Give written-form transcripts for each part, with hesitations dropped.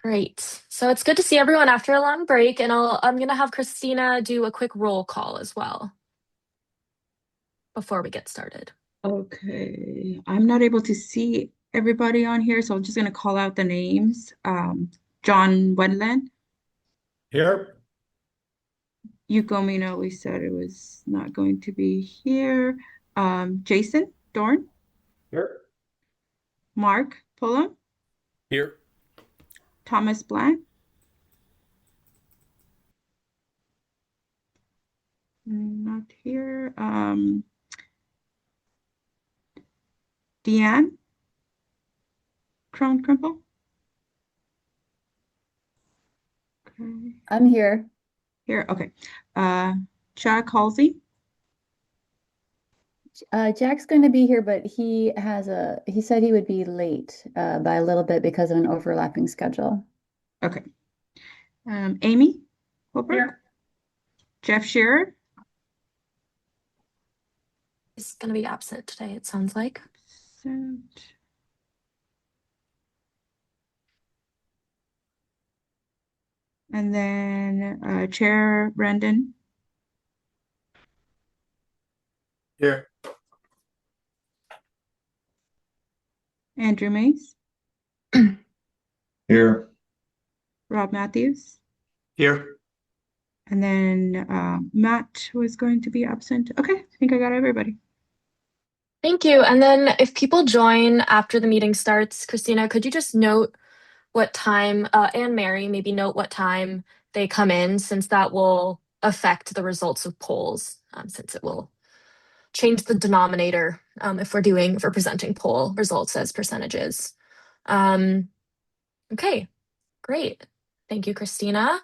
Great. So it's good to see everyone after a long break, and I'm gonna have Christina do a quick roll call as well before we get started. Okay, I'm not able to see everybody on here, so I'm just going to call out the names. John Wendland, Here. Yuko Mino, we said it was not going to be here. Jason Dorn, Here. Mark Pullum, Here. Thomas Blank, not here. Deanne Crown Crumple. Okay, I'm here. here. Okay. Jack Halsey. Jack's going to be here, but he said he would be late by a little bit because of an overlapping schedule. Okay. Amy Holbrook. Here. Jeff Shearer. He's gonna be absent today, it sounds like. Absent. And then Chair Brendan. Here. Andrew Mays. Here. Rob Matthews. Here. And then Matt was going to be absent. Okay, I think I got everybody. Thank you. And then if people join after the meeting starts, Christina, could you just note what time, and Mary, maybe note what time they come in, since that will affect the results of polls, since it will change the denominator if we're presenting poll results as percentages. Okay, great. Thank you, Christina.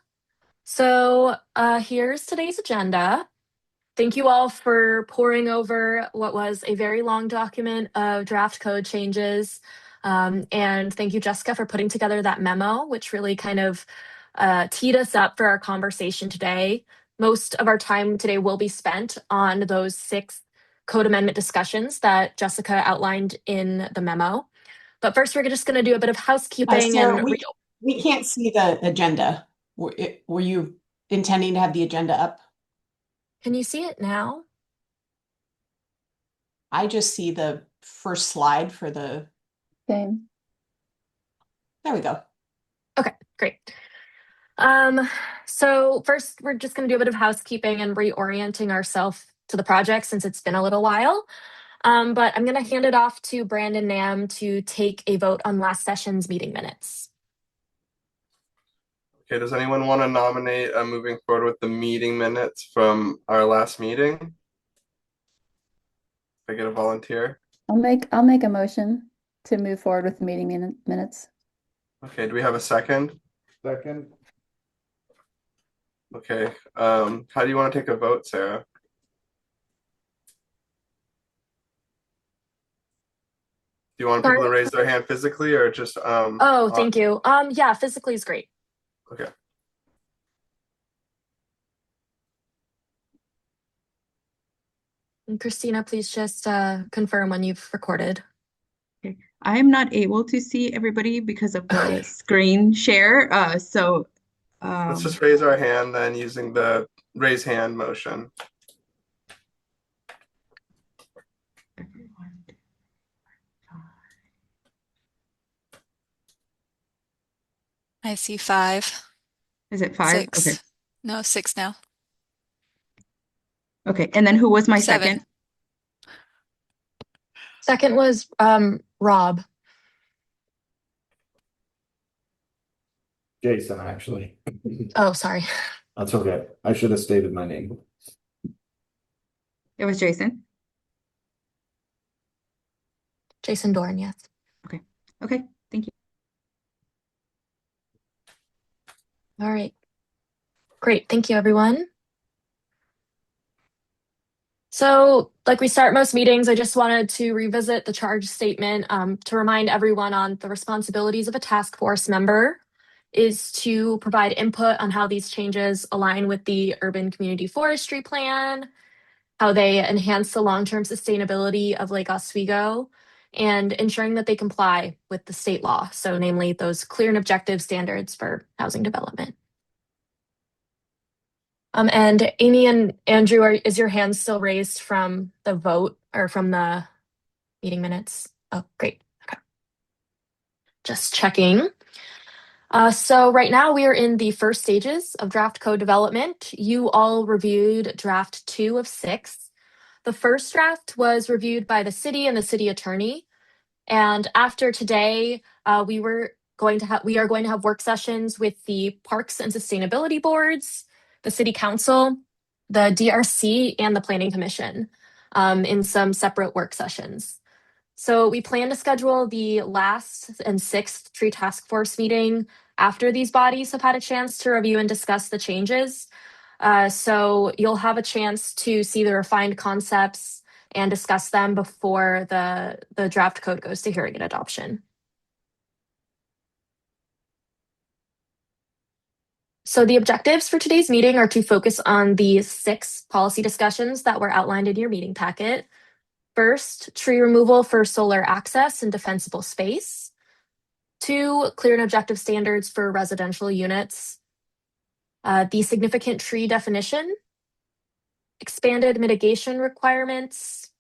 So here's today's agenda. Thank you all for poring over what was a very long document of draft code changes. And thank you, Jessica, for putting together that memo, which really kind of teed us up for our conversation today. Most of our time today will be spent on those 6 code amendment discussions that Jessica outlined in the memo. But first, we're just going to do a bit of housekeeping. Sarah, we can't see the agenda. Were you intending to have the agenda up? Can you see it now? I just see the first slide for the. Same. There we go. Okay, great. So first, we're just going to do a bit of housekeeping and reorienting ourselves to the project since it's been a little while. But I'm going to hand it off to Brandon Nam to take a vote on last session's meeting minutes. Okay, does anyone want to nominate moving forward with the meeting minutes from our last meeting? If I get a volunteer. I'll make a motion to move forward with the meeting minutes. Okay, do we have a second? Second. Okay, how do you want to take a vote, Sarah? Do you want people to raise their hand physically or just Oh, thank you. Yeah, physically is great. Okay. And Christina, please just confirm when you've recorded. Okay. I am not able to see everybody because of the screen share. Let's just raise our hand then using the raise hand motion. I see 5. Is it 5? 6. Okay. No, 6 now. Okay. And then who was my 7. second? Second was Rob. Jason, actually. Oh, sorry. That's okay. I should have stated my name. It was Jason. Jason Dorn, yes. Okay. Okay. Thank you. All right. Great. Thank you, everyone. So, like we start most meetings, I just wanted to revisit the charge statement to remind everyone on the responsibilities of a task force member is to provide input on how these changes align with the urban community forestry plan, how they enhance the long-term sustainability of Lake Oswego, and ensuring that they comply with the state law. So namely those clear and objective standards for housing development. And Amy and Andrew, is your hand still raised from the vote or from the meeting minutes? Oh, great. Okay. Just checking. So right now we are in the first stages of draft code development. You all reviewed draft 2 of 6. The first draft was reviewed by the city and the city attorney. And after today, we are going to have work sessions with the Parks and Sustainability Boards, the City Council, the DRC, and the Planning Commission in some separate work sessions. So we plan to schedule the last and 6th tree task force meeting after these bodies have had a chance to review and discuss the changes. So you'll have a chance to see the refined concepts and discuss them before the draft code goes to hearing and adoption. So the objectives for today's meeting are to focus on the 6 policy discussions that were outlined in your meeting packet. First, tree removal for solar access and defensible space. 2, clear and objective standards for residential units. The significant tree definition. Expanded mitigation requirements.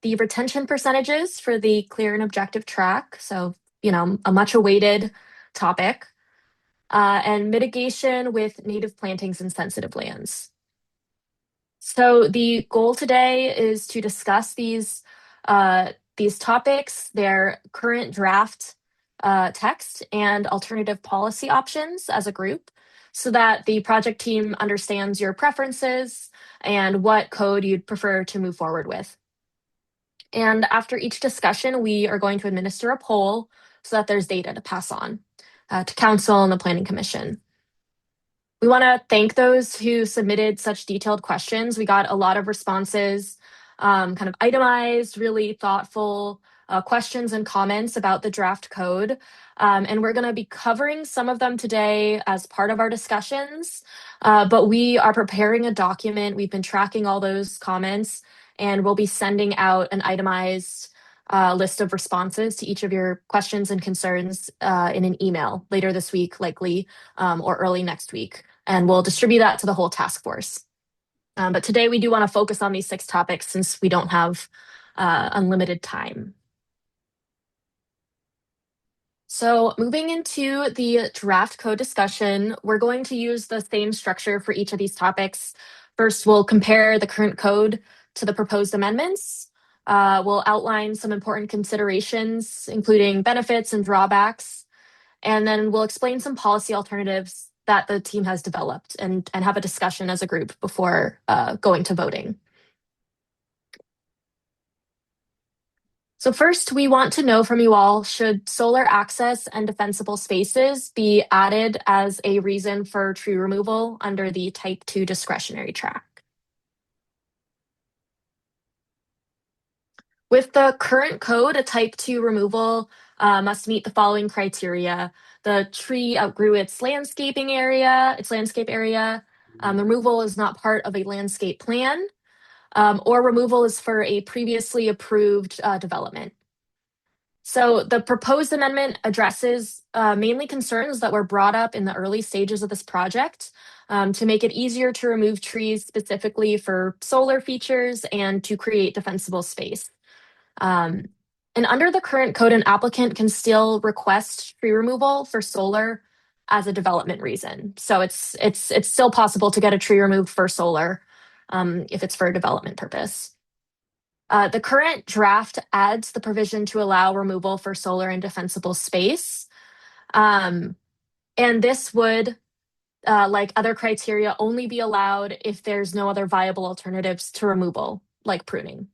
The retention percentages for the clear and objective track. So, a much awaited topic. And mitigation with native plantings and sensitive lands. So the goal today is to discuss these topics, their current draft text, and alternative policy options as a group, so that the project team understands your preferences and what code you'd prefer to move forward with. And after each discussion, we are going to administer a poll so that there's data to pass on to council and the Planning Commission. We want to thank those who submitted such detailed questions. We got a lot of responses, kind of itemized, really thoughtful questions and comments about the draft code. And we're going to be covering some of them today as part of our discussions, but we are preparing a document. We've been tracking all those comments, and we'll be sending out an itemized list of responses to each of your questions and concerns in an email later this week, likely, or early next week. And we'll distribute that to the whole task force. But today we do want to focus on these 6 topics since we don't have unlimited time. So moving into the draft code discussion, we're going to use the same structure for each of these topics. First, we'll compare the current code to the proposed amendments. We'll outline some important considerations, including benefits and drawbacks. And then we'll explain some policy alternatives that the team has developed and have a discussion as a group before going to voting. So first, we want to know from you all, should solar access and defensible spaces be added as a reason for tree removal under the Type 2 discretionary track? With the current code, a Type 2 removal must meet the following criteria. The tree outgrew its landscape area. Removal is not part of a landscape plan, or removal is for a previously approved development. So the proposed amendment addresses mainly concerns that were brought up in the early stages of this project to make it easier to remove trees specifically for solar features and to create defensible space. And under the current code, an applicant can still request tree removal for solar as a development reason. So it's still possible to get a tree removed for solar if it's for a development purpose. The current draft adds the provision to allow removal for solar in defensible space. And this would, like other criteria, only be allowed if there's no other viable alternatives to removal, like pruning.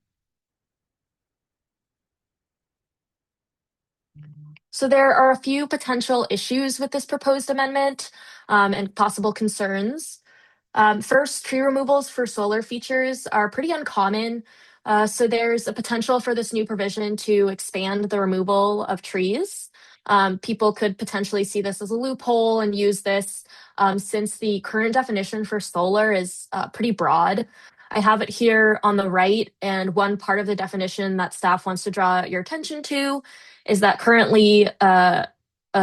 So there are a few potential issues with this proposed amendment and possible concerns. First, tree removals for solar features are pretty uncommon. So there's a potential for this new provision to expand the removal of trees. People could potentially see this as a loophole and use this since the current definition for solar is pretty broad. I have it here on the right, and one part of the definition that staff wants to draw your attention to is that currently a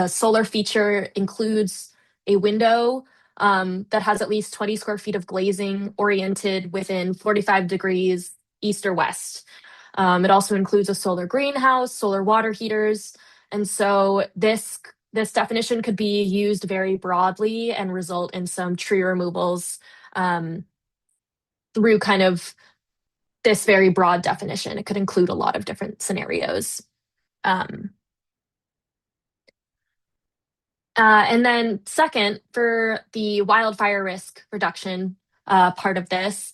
solar feature includes a window that has at least 20 square feet of glazing oriented within 45 degrees east or west. It also includes a solar greenhouse, solar water heaters, and so this definition could be used very broadly and result in some tree removals through kind of this very broad definition. It could include a lot of different scenarios. And then second, for the wildfire risk reduction part of this,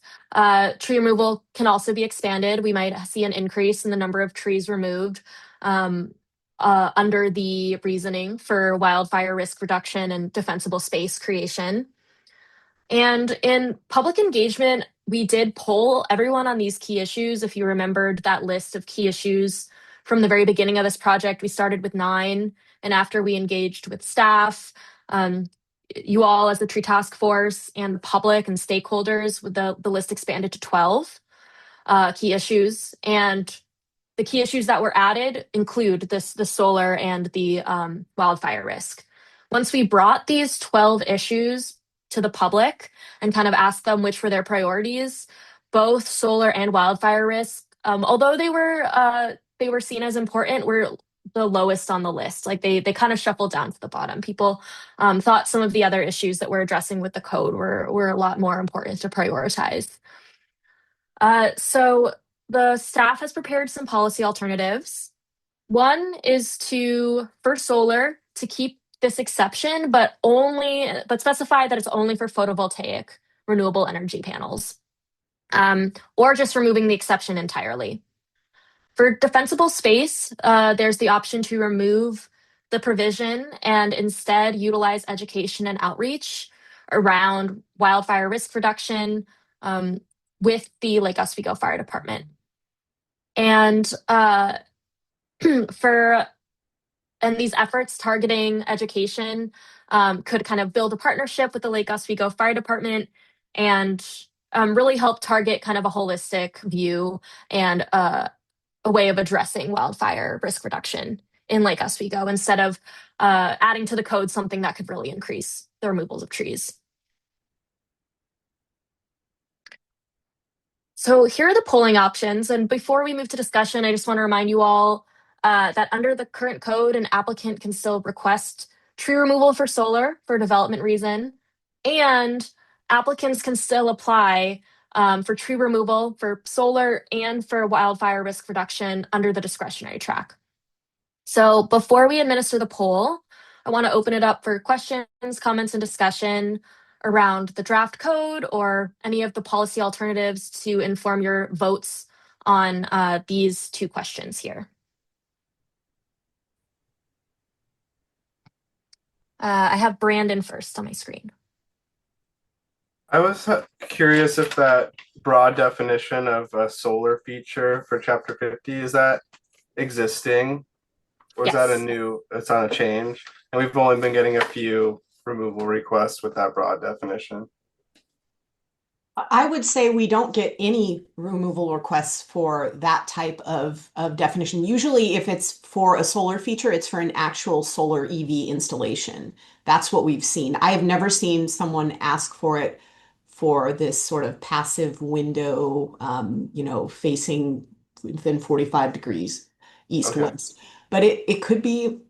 tree removal can also be expanded. We might see an increase in the number of trees removed under the reasoning for wildfire risk reduction and defensible space creation. And in public engagement, we did poll everyone on these key issues. If you remembered that list of key issues from the very beginning of this project, we started with 9. And after we engaged with staff, you all as the tree task force and the public and stakeholders, with the list expanded to 12 key issues. And the key issues that were added include the solar and the wildfire risk. Once we brought these 12 issues to the public and kind of asked them which were their priorities, both solar and wildfire risk, although they were seen as important, were the lowest on the list. Like they kind of shuffled down to the bottom. People thought some of the other issues that we're addressing with the code were a lot more important to prioritize. So the staff has prepared some policy alternatives. One is for solar, to keep this exception, but specify that it's only for photovoltaic renewable energy panels, or just removing the exception entirely. For defensible space, there's the option to remove the provision and instead utilize education and outreach around wildfire risk reduction with the Lake Oswego Fire Department. And these efforts targeting education could kind of build a partnership with the Lake Oswego Fire Department and really help target kind of a holistic view and a way of addressing wildfire risk reduction in Lake Oswego instead of adding to the code something that could really increase the removals of trees. So here are the polling options. And before we move to discussion, I just want to remind you all that under the current code, an applicant can still request tree removal for solar for development reason, and applicants can still apply for tree removal for solar and for wildfire risk reduction under the discretionary track. So before we administer the poll, I want to open it up for questions, comments, and discussion around the draft code or any of the policy alternatives to inform your votes on these 2 questions here. I have Brandon first on my screen. I was curious if that broad definition of a solar feature for chapter 50, is that existing? Or is that it's on a change? And we've only been getting a few removal requests with that broad definition. I would say we don't get any removal requests for that type of definition. Usually if it's for a solar feature, it's for an actual solar EV installation. That's what we've seen. I have never seen someone ask for it for this sort of passive window, facing within 45 degrees east-west. But it could be,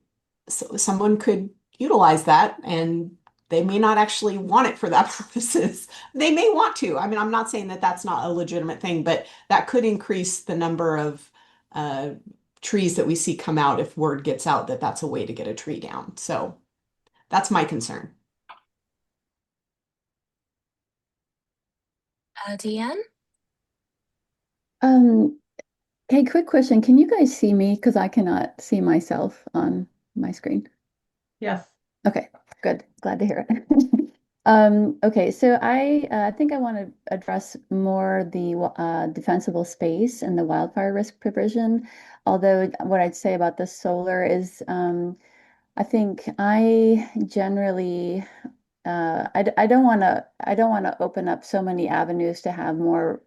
someone could utilize that and they may not actually want it for that purposes. They may want to. I mean, I'm not saying that that's not a legitimate thing, but that could increase the number of trees that we see come out if word gets out that that's a way to get a tree down. So that's my concern. Deanne? Hey, quick question. Can you guys see me? Because I cannot see myself on my screen. Yes. Okay, good. Glad to hear it. Okay, so I think I want to address more the defensible space and the wildfire risk provision. Although what I'd say about the solar is I think I generally I don't want to open up so many avenues to have more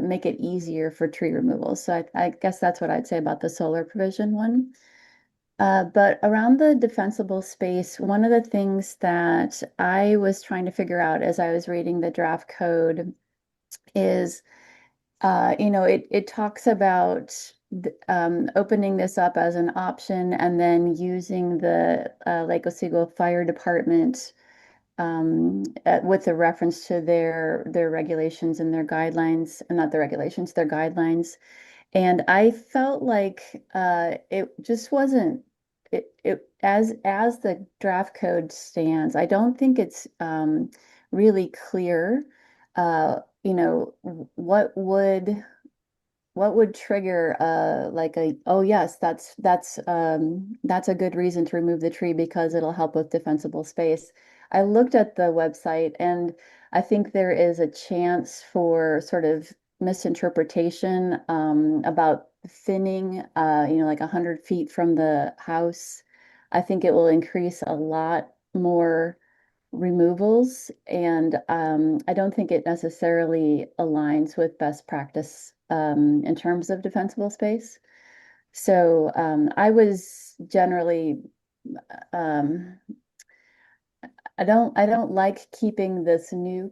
make it easier for tree removal. So I guess that's what I'd say about the solar provision one. But around the defensible space, one of the things that I was trying to figure out as I was reading the draft code is, it talks about opening this up as an option and then using the Lake Otsego Fire Department with a reference to their regulations and their guidelines, and not the regulations, their guidelines. And I felt like it just wasn't it as the draft code stands. I don't think it's really clear. What would trigger like a, oh yes, that's a good reason to remove the tree because it'll help with defensible space. I looked at the website and I think there is a chance for sort of misinterpretation about thinning, like 100 feet from the house. I think it will increase a lot more removals, and I don't think it necessarily aligns with best practice in terms of defensible space. So I was generally um, I don't like keeping this new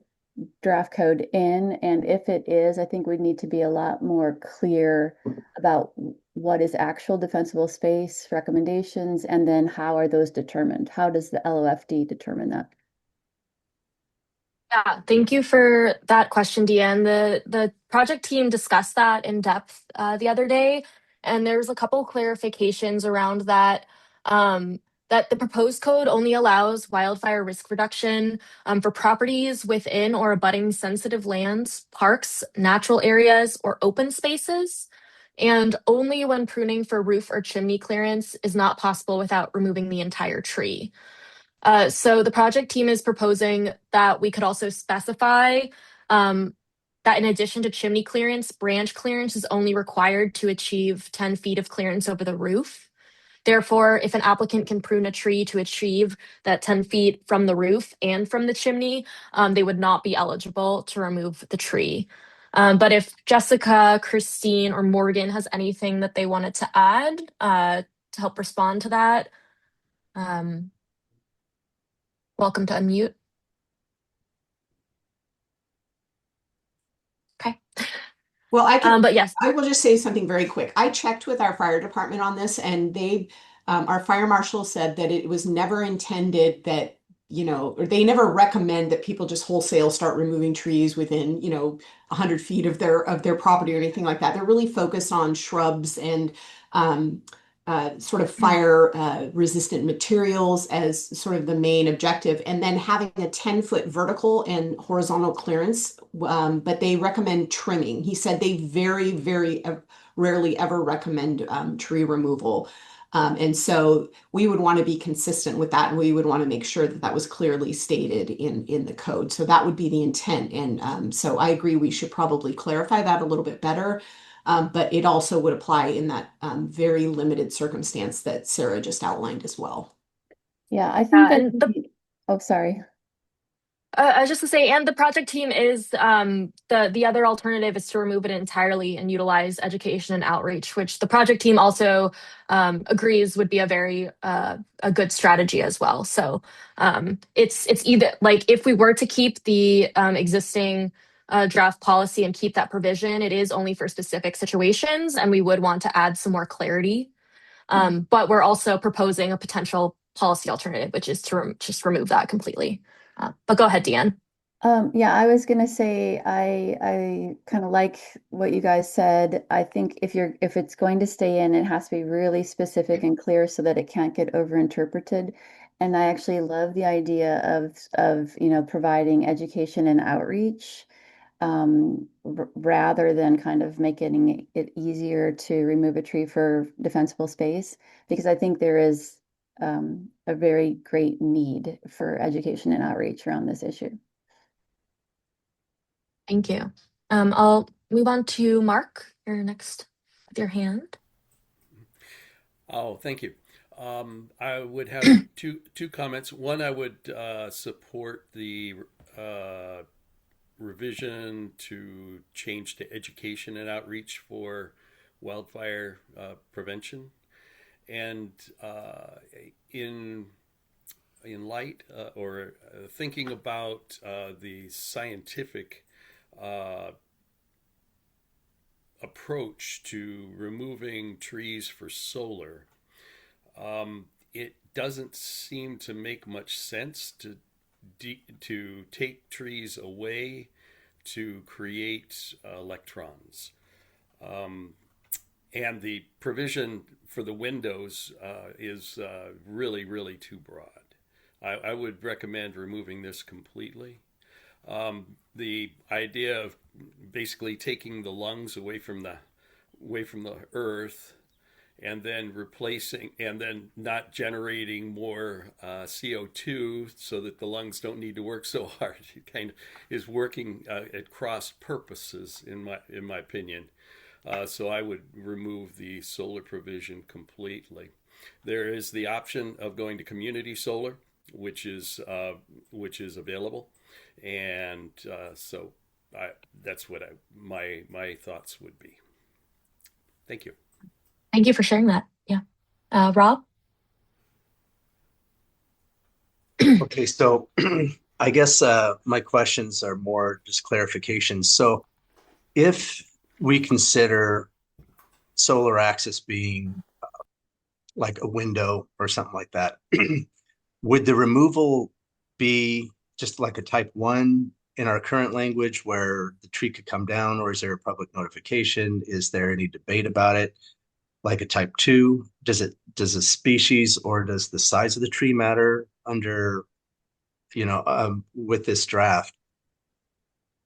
draft code in, and if it is, I think we need to be a lot more clear about what is actual defensible space recommendations, and then how are those determined? How does the LOFD determine that? Yeah, thank you for that question, Deanne. The project team discussed that in depth the other day, and there's a couple clarifications around that. That the proposed code only allows wildfire risk reduction for properties within or abutting sensitive lands, parks, natural areas, or open spaces, and only when pruning for roof or chimney clearance is not possible without removing the entire tree. So the project team is proposing that we could also specify that in addition to chimney clearance, branch clearance is only required to achieve 10 feet of clearance over the roof. Therefore, if an applicant can prune a tree to achieve that 10 feet from the roof and from the chimney, they would not be eligible to remove the tree. But if Jessica, Christine, or Morgan has anything that they wanted to add to help respond to that, um, welcome to unmute. Okay. Well, But yes, I will just say something very quick. I checked with our fire department on this, and our fire marshal said that it was never intended that, or they never recommend that people just wholesale start removing trees within, 100 feet of their property or anything like that. They're really focused on shrubs and sort of fire resistant materials as sort of the main objective, and then having a 10-foot vertical and horizontal clearance. But they recommend trimming. He said they very, very rarely ever recommend tree removal. And so we would want to be consistent with that, and we would want to make sure that that was clearly stated in the code. So that would be the intent. And so I agree we should probably clarify that a little bit better. But it also would apply in that very limited circumstance that Sarah just outlined as well. Yeah, I think that and oh, sorry. I was just to say, and the project team is the other alternative is to remove it entirely and utilize education and outreach, which the project team also agrees would be a good strategy as well. So it's either like if we were to keep the existing draft policy and keep that provision, it is only for specific situations, and we would want to add some more clarity. But we're also proposing a potential policy alternative, which is to just remove that completely. But go ahead, Deanne. Yeah, I was gonna say I kind of like what you guys said. I think if it's going to stay in, it has to be really specific and clear so that it can't get overinterpreted. And I actually love the idea of providing education and outreach rather than kind of making it easier to remove a tree for defensible space, because I think there is a very great need for education and outreach around this issue. Thank you. I'll move on to Mark. You're next with your hand. Oh, thank you. I would have two comments. One, I would support the uh, revision to change to education and outreach for wildfire prevention, and in light or thinking about the scientific uh, approach to removing trees for solar, it doesn't seem to make much sense to take trees away to create electrons. Um, and the provision for the windows is really, really too broad. I would recommend removing this completely. The idea of basically taking the lungs away from the earth and then replacing and then not generating more CO2 so that the lungs don't need to work so hard. It kind of is working at cross purposes in my opinion. So I would remove the solar provision completely. There is the option of going to community solar, which is available, and so that's what my thoughts would be. Thank you. Thank you for sharing that. Yeah. Rob? Okay, so I guess my questions are more just clarifications. So if we consider solar access being like a window or something like that, would the removal be just like a type 1 in our current language where the tree could come down, or is there a public notification? Is there any debate about it? Like a type 2, does the species or does the size of the tree matter under, with this draft?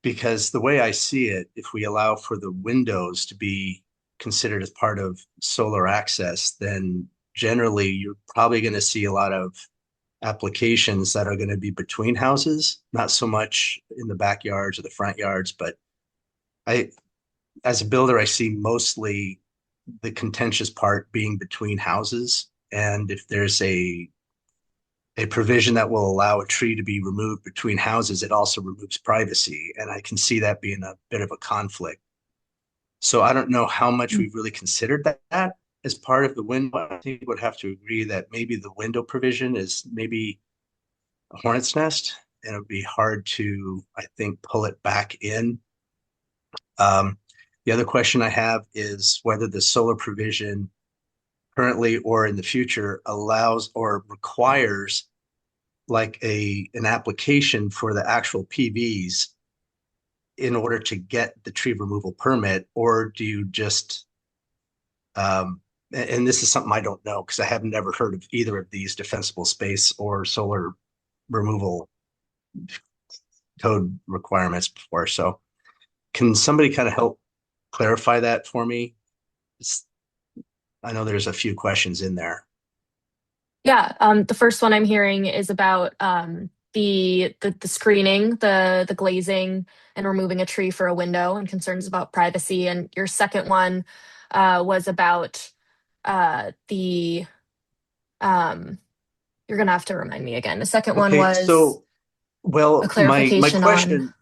Because the way I see it, if we allow for the windows to be considered as part of solar access, then generally you're probably going to see a lot of applications that are going to be between houses, not so much in the backyards or the front yards. But as a builder, I see mostly the contentious part being between houses. And if there's a provision that will allow a tree to be removed between houses, it also removes privacy. And I can see that being a bit of a conflict. So I don't know how much we've really considered that as part of the window. I think we would have to agree that maybe the window provision is maybe a hornet's nest, and it would be hard to, I think, pull it back in. The other question I have is whether the solar provision currently or in the future allows or requires like an application for the actual PVs in order to get the tree removal permit, or do you just and this is something I don't know because I have never heard of either of these defensible space or solar removal code requirements before. So can somebody kind of help clarify that for me? I know there's a few questions in there. Yeah. The first one I'm hearing is about the screening, the glazing, and removing a tree for a window, and concerns about privacy. And your second one was about the you're gonna have to remind me again. The second one Okay, was so a my clarification on. question,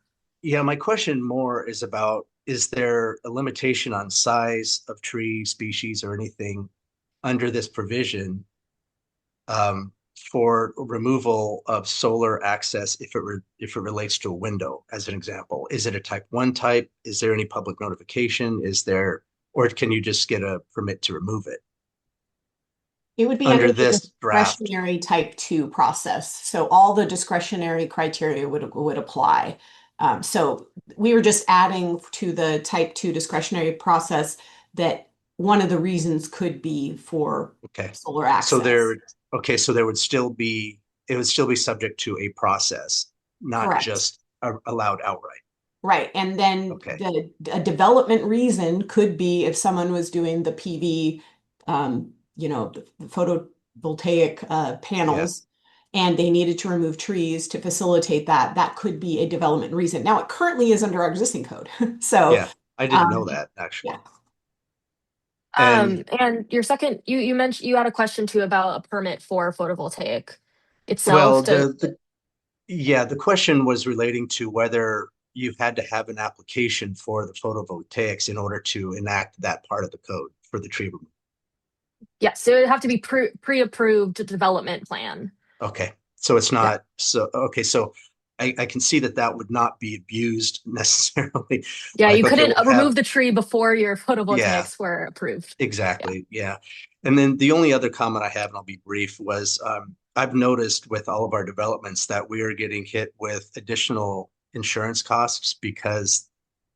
yeah, my question more is about, is there a limitation on size of tree species or anything under this provision for removal of solar access if it relates to a window, as an example? Is it a type 1 type? Is there any public notification? Or can you just get a permit to remove it? It would be Under under the this draft. discretionary type 2 process. So all the discretionary criteria would apply. So we were just adding to the type 2 discretionary process that one of the reasons could be for solar access. So there would still be, it would still be subject to a process, not Correct. just allowed outright. Right. And then a development reason could be if someone was doing the PV, the photovoltaic panels, and they needed to remove trees to facilitate that. That could be a development reason. Now, it currently is under our existing code. So yeah, I didn't know that actually. Yeah. And And your second, you mentioned you had a question too about a permit for photovoltaic well, itself. the question was relating to whether you had to have an application for the photovoltaics in order to enact that part of the code for the tree removal. Yes, so it would have to be pre-approved development plan. Okay, so it's Yeah. not so okay. So I can see that that would not be abused necessarily. Yeah, Like, you okay, couldn't we'll have remove the tree before your yeah, photovoltaics were approved. Yeah. exactly. Yeah. And then the only other comment I have, and I'll be brief, was I've noticed with all of our developments that we are getting hit with additional insurance costs because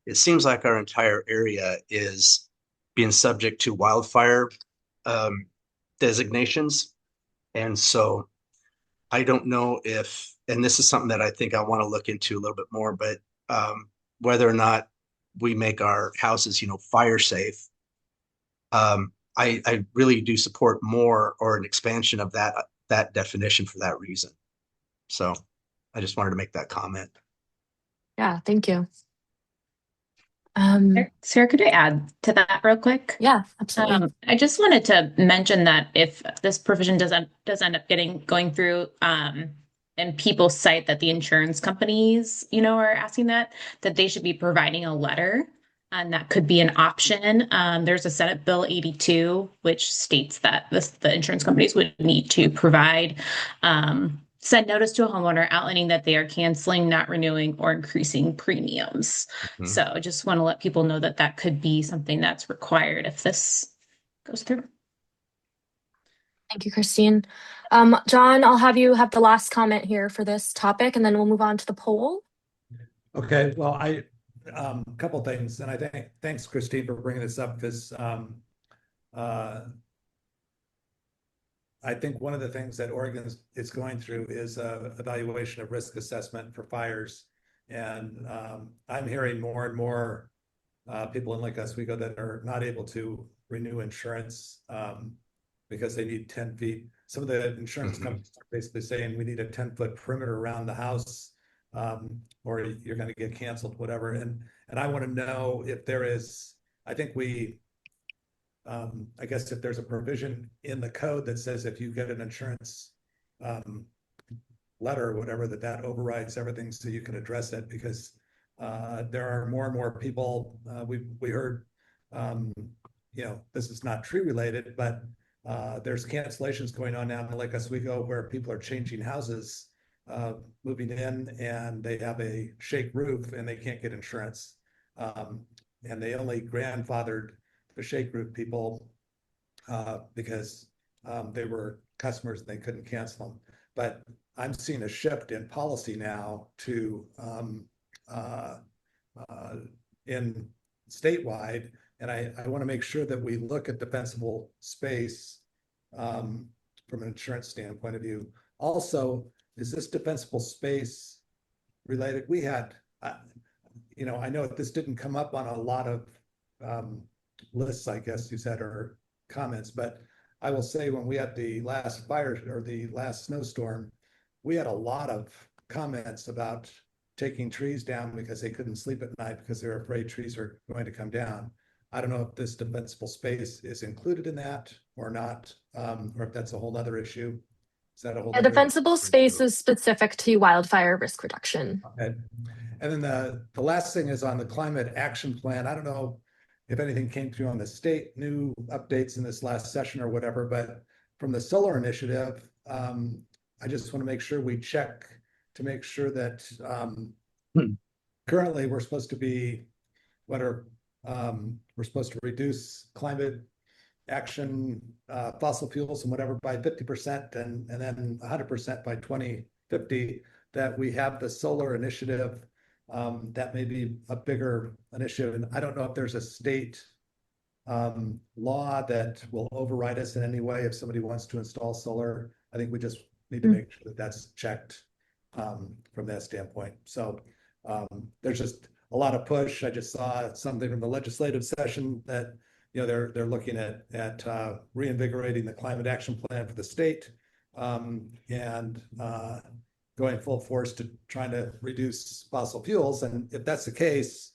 it seems like our entire area is being subject to wildfire um, designations. And so I don't know if, and this is something that I think I want to look into a little bit more, but whether or not we make our houses, fire safe. I really do support more or an expansion of that definition for that reason. So I just wanted to make that comment. Yeah, thank you. Sarah, could I add to that real quick? Yeah, absolutely. I just wanted to mention that if this provision does end up going through, and people cite that the insurance companies, are asking that they should be providing a letter, and that could be an option. There's a Senate Bill 82, which states that the insurance companies would need to provide send notice to a homeowner outlining that they are canceling, not renewing, or increasing premiums. Mhm. So I just want to let people know that that could be something that's required if this goes through. Thank you, Christine. John, I'll have you have the last comment here for this topic, and then we'll move on to the poll. Okay, well, a couple things, and I think thanks, Christine, for bringing this up because I think one of the things that Oregon is going through is evaluation of risk assessment for fires. And I'm hearing more and more people in Lake Oswego that are not able to renew insurance because they need 10 feet. Some of the insurance companies are basically saying we need a 10-foot perimeter around the house or you're going to get canceled, whatever. And I want to know if there is, I think I guess if there's a provision in the code that says if you get an insurance letter or whatever, that overrides everything so you can address it because there are more and more people, we heard, this is not tree related, but there's cancellations going on now in Lake Oswego where people are changing houses, moving in and they have a shake roof and they can't get insurance. And they only grandfathered the shake roof people because they were customers and they couldn't cancel them. But I'm seeing a shift in policy now to in statewide, and I want to make sure that we look at defensible space from an insurance standpoint of view. Also, is this defensible space related? We had, I know this didn't come up on a lot of lists, I guess you said, or comments, but I will say when we had the last fire or the last snowstorm, we had a lot of comments about taking trees down because they couldn't sleep at night because they're afraid trees are going to come down. I don't know if this defensible space is included in that or not, or if that's a whole other issue. Is that a whole A other defensible issue? space is specific to wildfire risk reduction. Okay. And then the last thing is on the climate action plan. I don't know if anything came through on the state new updates in this last session or whatever, but from the solar initiative, I just want to make sure we check to make sure that currently we're supposed to be we're supposed to reduce climate action fossil fuels and whatever by 50% and then 100% by 2050, that we have the solar initiative that may be a bigger initiative. And I don't know if there's a state law that will override us in any way if somebody wants to install solar. I think we just need to make sure that that's checked from that standpoint. So there's just a lot of push. I just saw something from the legislative session that they're looking at reinvigorating the climate action plan for the state and going full force to trying to reduce fossil fuels. And if that's the case,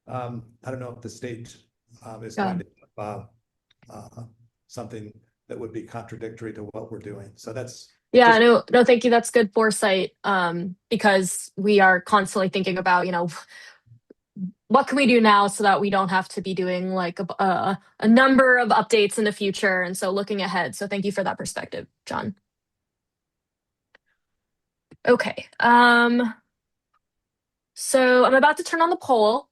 I don't know if the state is going to something that would be contradictory to what we're doing. So that's Yeah, just no, thank you. That's good foresight. Because we are constantly thinking about, what can we do now so that we don't have to be doing like a number of updates in the future, and so looking ahead. So thank you for that perspective, John. Okay. So I'm about to turn on the poll.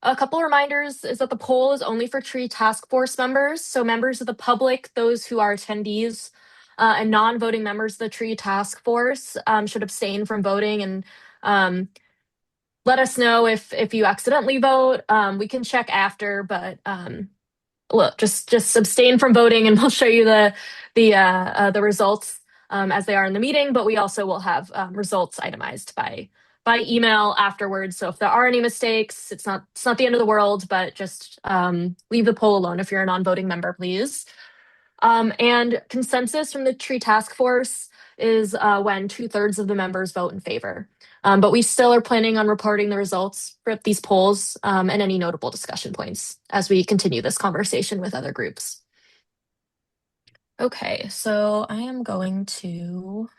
A couple reminders is that the poll is only for tree task force members. So members of the public, those who are attendees, and non-voting members of the tree task force should abstain from voting, and let us know if you accidentally vote. We can check after, but look, just abstain from voting, and we'll show you the results as they are in the meeting. But we also will have results itemized by email afterwards. So if there are any mistakes, it's not the end of the world, but just leave the poll alone if you're a non-voting member, please. And consensus from the tree task force is when 2/3 of the members vote in favor. But we still are planning on reporting the results for these polls and any notable discussion points as we continue this conversation with other groups. Okay, so I am going to...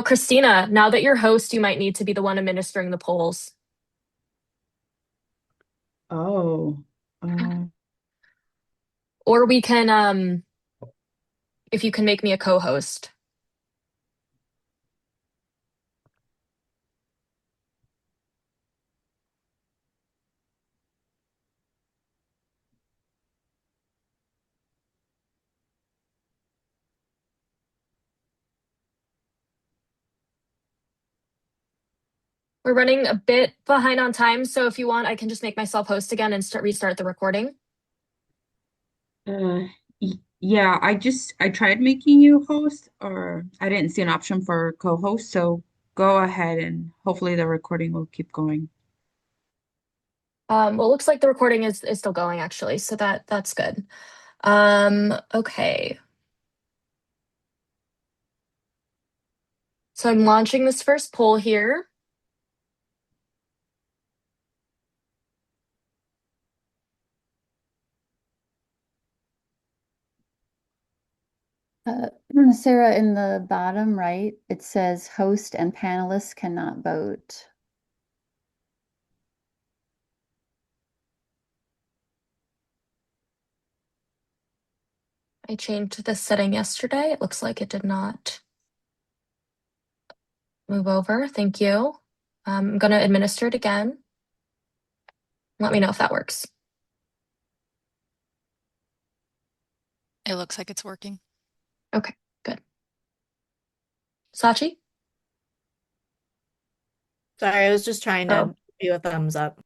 Christina, now that you're host, you might need to be the one administering the polls. Oh, Or we can, if you can make me a co-host. We're running a bit behind on time, so if you want, I can just make myself host again and restart the recording. yeah, I tried making you host, or I didn't see an option for co-host, so go ahead and hopefully the recording will keep going. Well, it looks like the recording is still going, actually, so that's good. Okay. So I'm launching this first poll here. Sarah, in the bottom right, it says host and panelists cannot vote. I changed this setting yesterday. It looks like it did not move over. Thank you. I'm going to administer it again. Let me know if that works. It looks like it's working. Okay, good. Sachi? Sorry, I was just trying to do a thumbs up.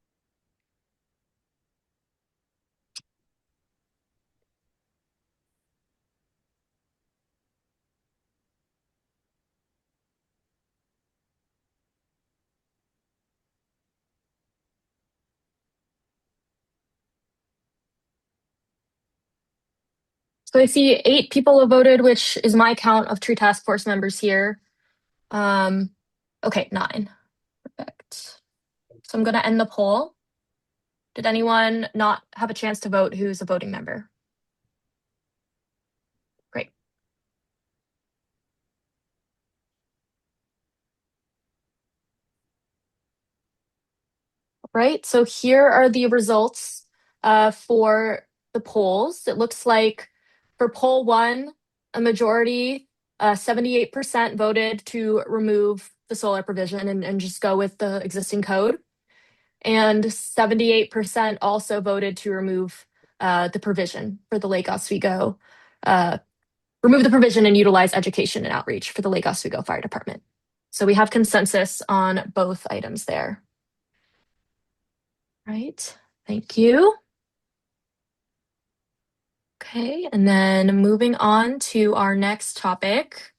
So I see 8 people have voted, which is my count of tree task force members here. Okay, 9. Perfect. So I'm going to end the poll. Did anyone not have a chance to vote who's a voting member? Great. Right, so here are the results for the polls. It looks like for poll 1, a majority, 78% voted to remove the solar provision and just go with the existing code. And 78% also voted to remove the provision for the Lake Oswego, remove the provision and utilize education and outreach for the Lake Oswego Fire Department. So we have consensus on both items there. Right, thank you. Okay, and then moving on to our next topic.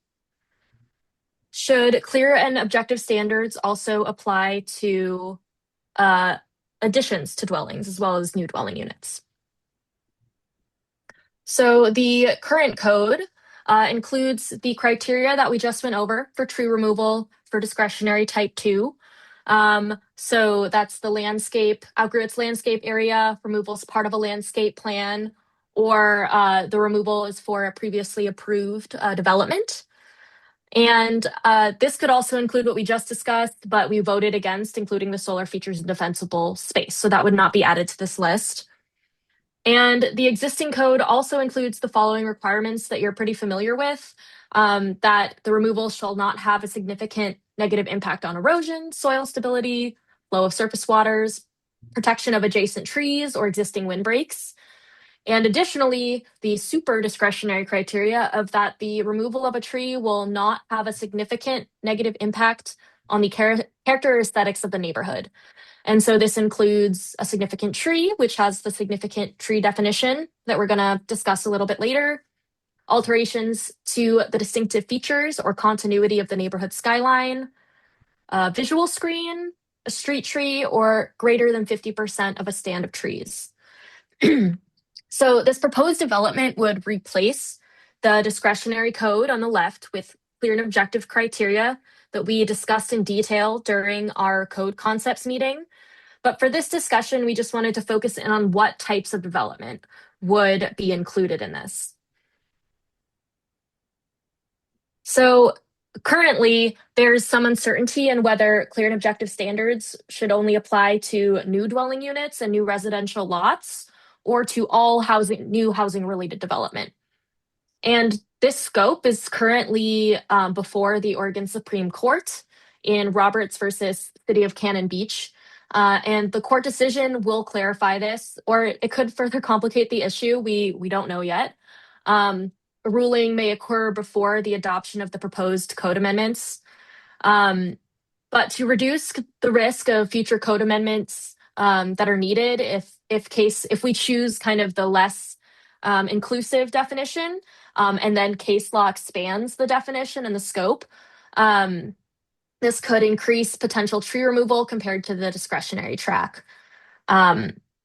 Should clear and objective standards also apply to additions to dwellings as well as new dwelling units? So the current code includes the criteria that we just went over for tree removal for discretionary type 2. So that's the landscape, outgrew its landscape area, removal is part of a landscape plan, or the removal is for a previously approved development. And this could also include what we just discussed, but we voted against including the solar features in defensible space. So that would not be added to this list. And the existing code also includes the following requirements that you're pretty familiar with, that the removal shall not have a significant negative impact on erosion, soil stability, flow of surface waters, protection of adjacent trees or existing windbreaks. And additionally, the super discretionary criteria of that the removal of a tree will not have a significant negative impact on the character or aesthetics of the neighborhood. And so this includes a significant tree, which has the significant tree definition that we're going to discuss a little bit later, alterations to the distinctive features or continuity of the neighborhood skyline, a visual screen, a street tree, or greater than 50% of a stand of trees. So this proposed development would replace the discretionary code on the left with clear and objective criteria that we discussed in detail during our code concepts meeting. But for this discussion, we just wanted to focus in on what types of development would be included in this. So currently, there's some uncertainty in whether clear and objective standards should only apply to new dwelling units and new residential lots, or to all new housing related development. And this scope is currently before the Oregon Supreme Court in Roberts versus City of Cannon Beach. And the court decision will clarify this, or it could further complicate the issue. We don't know yet. A ruling may occur before the adoption of the proposed code amendments. But to reduce the risk of future code amendments that are needed, if we choose kind of the less inclusive definition, and then case law expands the definition and the scope, this could increase potential tree removal compared to the discretionary track.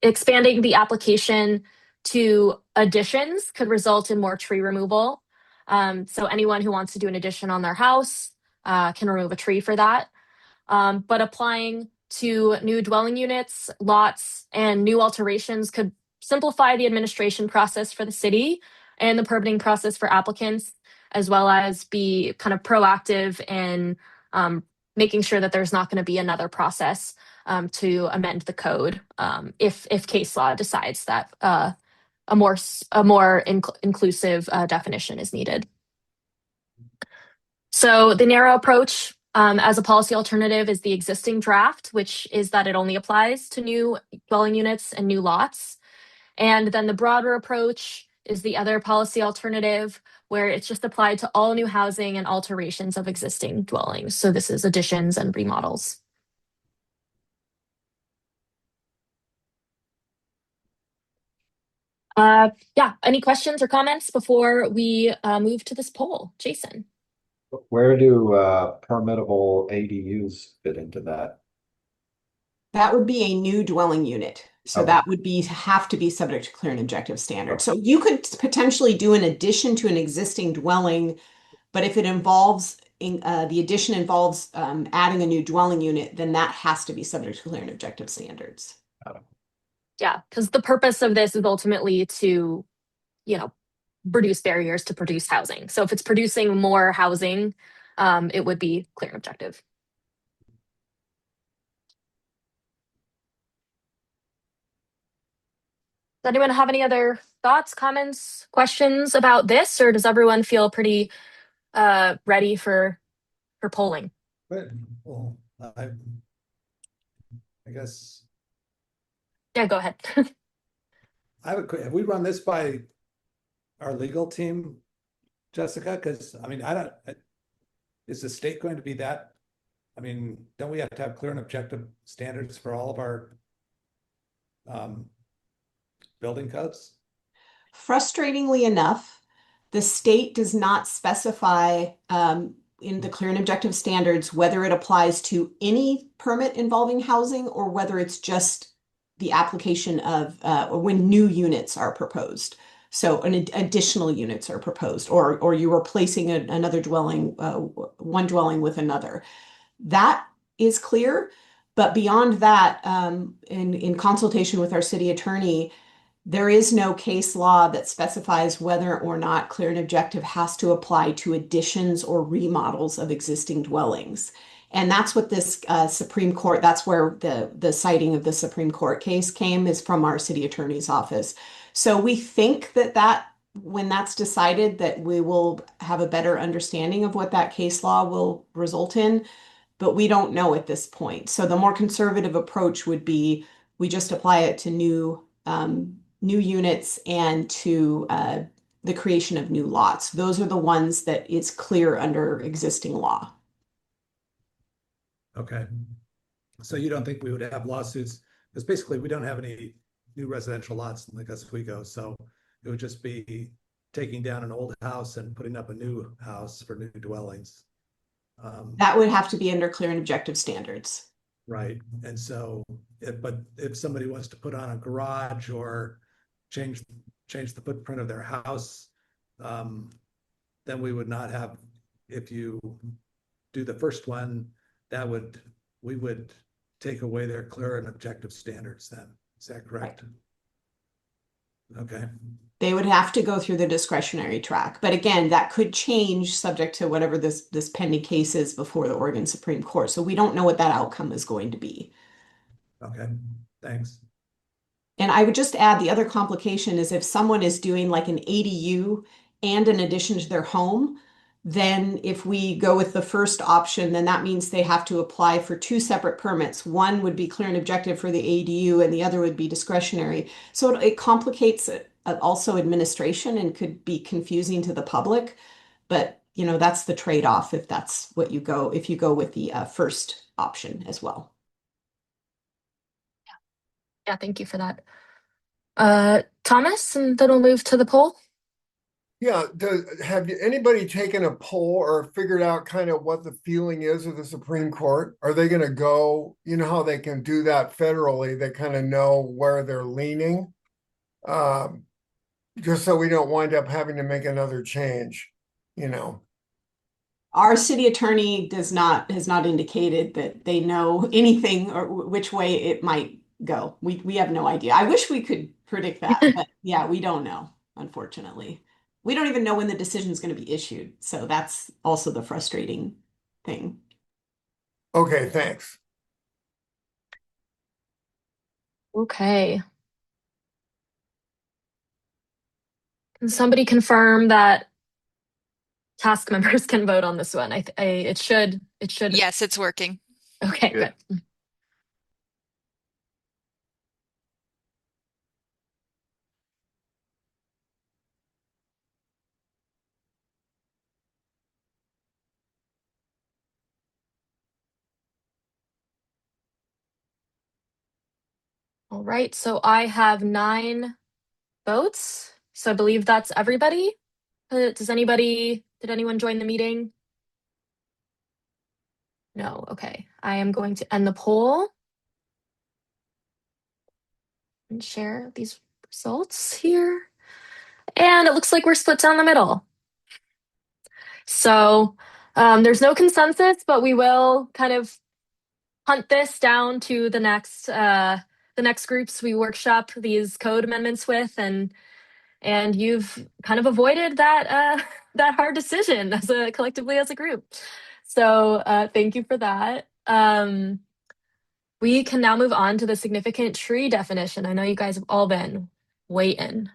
Expanding the application to additions could result in more tree removal. So anyone who wants to do an addition on their house can remove a tree for that. But applying to new dwelling units, lots, and new alterations could simplify the administration process for the city and the permitting process for applicants, as well as be kind of proactive in making sure that there's not going to be another process to amend the code if case law decides that a more inclusive definition is needed. So the narrow approach as a policy alternative is the existing draft, which is that it only applies to new dwelling units and new lots. And then the broader approach is the other policy alternative, where it's just applied to all new housing and alterations of existing dwellings. So this is additions and remodels. Yeah, any questions or comments before we move to this poll? Jason. Where do permittable ADUs fit into that? That would be a new dwelling unit. So Okay. that would have to be subject to clear and objective standards. So you could potentially do an addition to an existing dwelling, but if it involves the addition involves adding a new dwelling unit, then that has to be subject to clear and objective standards. Yeah, because the purpose of this is ultimately to, reduce barriers to produce housing. So if it's producing more housing, it would be clear and objective. Does anyone have any other thoughts, comments, questions about this, or does everyone feel pretty ready for polling? Well, I guess. Yeah, go ahead. Have we run this by our legal team, Jessica? Because is the state going to be that? Don't we have to have clear and objective standards for all of our building codes? Frustratingly enough, the state does not specify in the clear and objective standards whether it applies to any permit involving housing or whether it's just the application of when new units are proposed. So additional units are proposed, or you're replacing another dwelling, one dwelling with another. That is clear, But beyond that, in consultation with our city attorney, there is no case law that specifies whether or not clear and objective has to apply to additions or remodels of existing dwellings. And that's what this Supreme Court, that's where the citing of the Supreme Court case came, is from our city attorney's office. So we think that when that's decided, that we will have a better understanding of what that case law will result in, but we don't know at this point. So the more conservative approach would be we just apply it to new units and to the creation of new lots. Those are the ones that is clear under existing law. Okay. So you don't think we would have lawsuits? Because basically we don't have any new residential lots in Lake Oswego. So it would just be taking down an old house and putting up a new house for new dwellings. That would have to be under clear and objective standards. Right. And so, but if somebody wants to put on a garage or change the footprint of their house, then we would not have, if you do the first one, we would take away their clear and objective standards then. Is that correct? Right. Okay. They would have to go through the discretionary track. But again, that could change subject to whatever this pending case is before the Oregon Supreme Court. So we don't know what that outcome is going to be. Okay, thanks. And I would just add the other complication is if someone is doing like an ADU and an addition to their home, then if we go with the first option, then that means they have to apply for two separate permits. One would be clear and objective for the ADU and the other would be discretionary. So it complicates it, also administration, and could be confusing to the public. But that's the trade-off if that's what you go, if you go with the first option as well. Yeah, thank you for that. Thomas, and then we'll move to the poll. Yeah, have anybody taken a poll or figured out kind of what the feeling is of the Supreme Court? Are they going to go, you know how they can do that federally, they kind of know where they're leaning, just so we don't wind up having to make another change, Our city attorney has not indicated that they know anything or which way it might go. We have no idea. I wish we could predict that, but yeah, we don't know, unfortunately. We don't even know when the decision is going to be issued. So that's also the frustrating thing. Okay, thanks. Okay. Can somebody confirm that task members can vote on this one? It should. Yes, it's working. Okay, good. All right, so I have 9 votes. So I believe that's everybody. Did anyone join the meeting? No, okay. I am going to end the poll and share these results here. And it looks like we're split down the middle. So there's no consensus, but we will kind of hunt this down to the next groups we workshop these code amendments with, and you've kind of avoided that that hard decision collectively as a group. So thank you for that. We can now move on to the significant tree definition. I know you guys have all been waiting.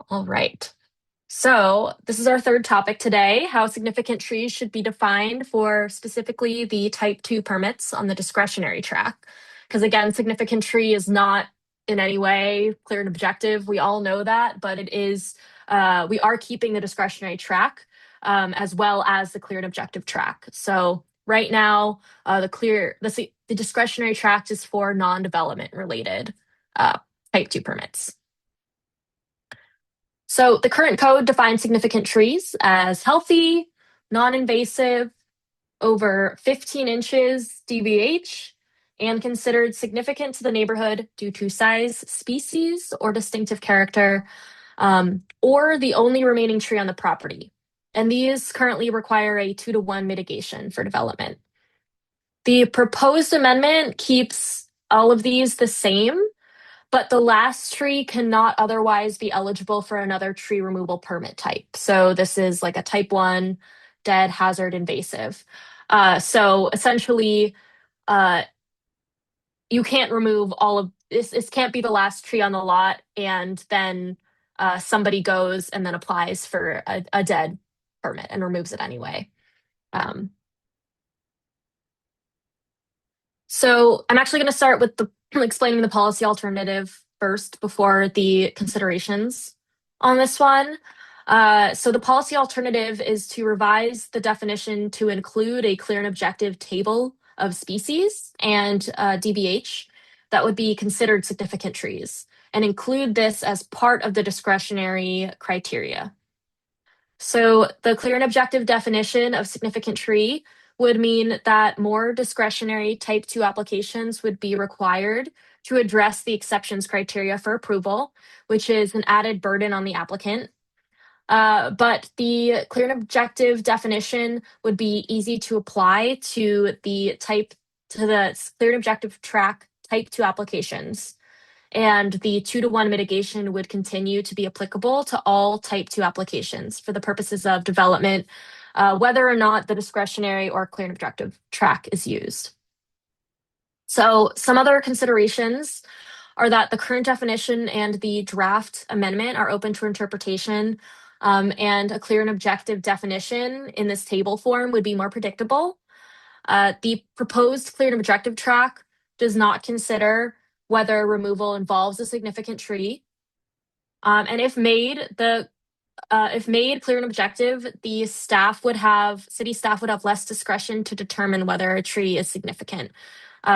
All right. So this is our third topic today, how significant trees should be defined for specifically the type 2 permits on the discretionary track. Because again, significant tree is not in any way clear and objective. We all know that, but it is, we are keeping the discretionary track as well as the clear and objective track. So right now, the discretionary track is for non-development related type 2 permits. So the current code defines significant trees as healthy, non-invasive, over 15 inches DBH, and considered significant to the neighborhood due to size, species, or distinctive character, or the only remaining tree on the property. And these currently require a 2-to-1 mitigation for development. The proposed amendment keeps all of these the same, but the last tree cannot otherwise be eligible for another tree removal permit type. So this is like a type 1 dead hazard invasive. So essentially, you can't remove all of this. This can't be the last tree on the lot, and then somebody goes and then applies for a dead permit and removes it anyway. So I'm actually going to start with the explaining the policy alternative first before the considerations on this one. So the policy alternative is to revise the definition to include a clear and objective table of species and DBH that would be considered significant trees and include this as part of the discretionary criteria. So the clear and objective definition of significant tree would mean that more discretionary type 2 applications would be required to address the exceptions criteria for approval, which is an added burden on the applicant. But the clear and objective definition would be easy to apply to the clear and objective track type 2 applications. And the 2-to-1 mitigation would continue to be applicable to all type 2 applications for the purposes of development, whether or not the discretionary or clear and objective track is used. So some other considerations are that the current definition and the draft amendment are open to interpretation, and a clear and objective definition in this table form would be more predictable. The proposed clear and objective track does not consider whether removal involves a significant tree. And if made clear and objective, the city staff would have less discretion to determine whether a tree is significant.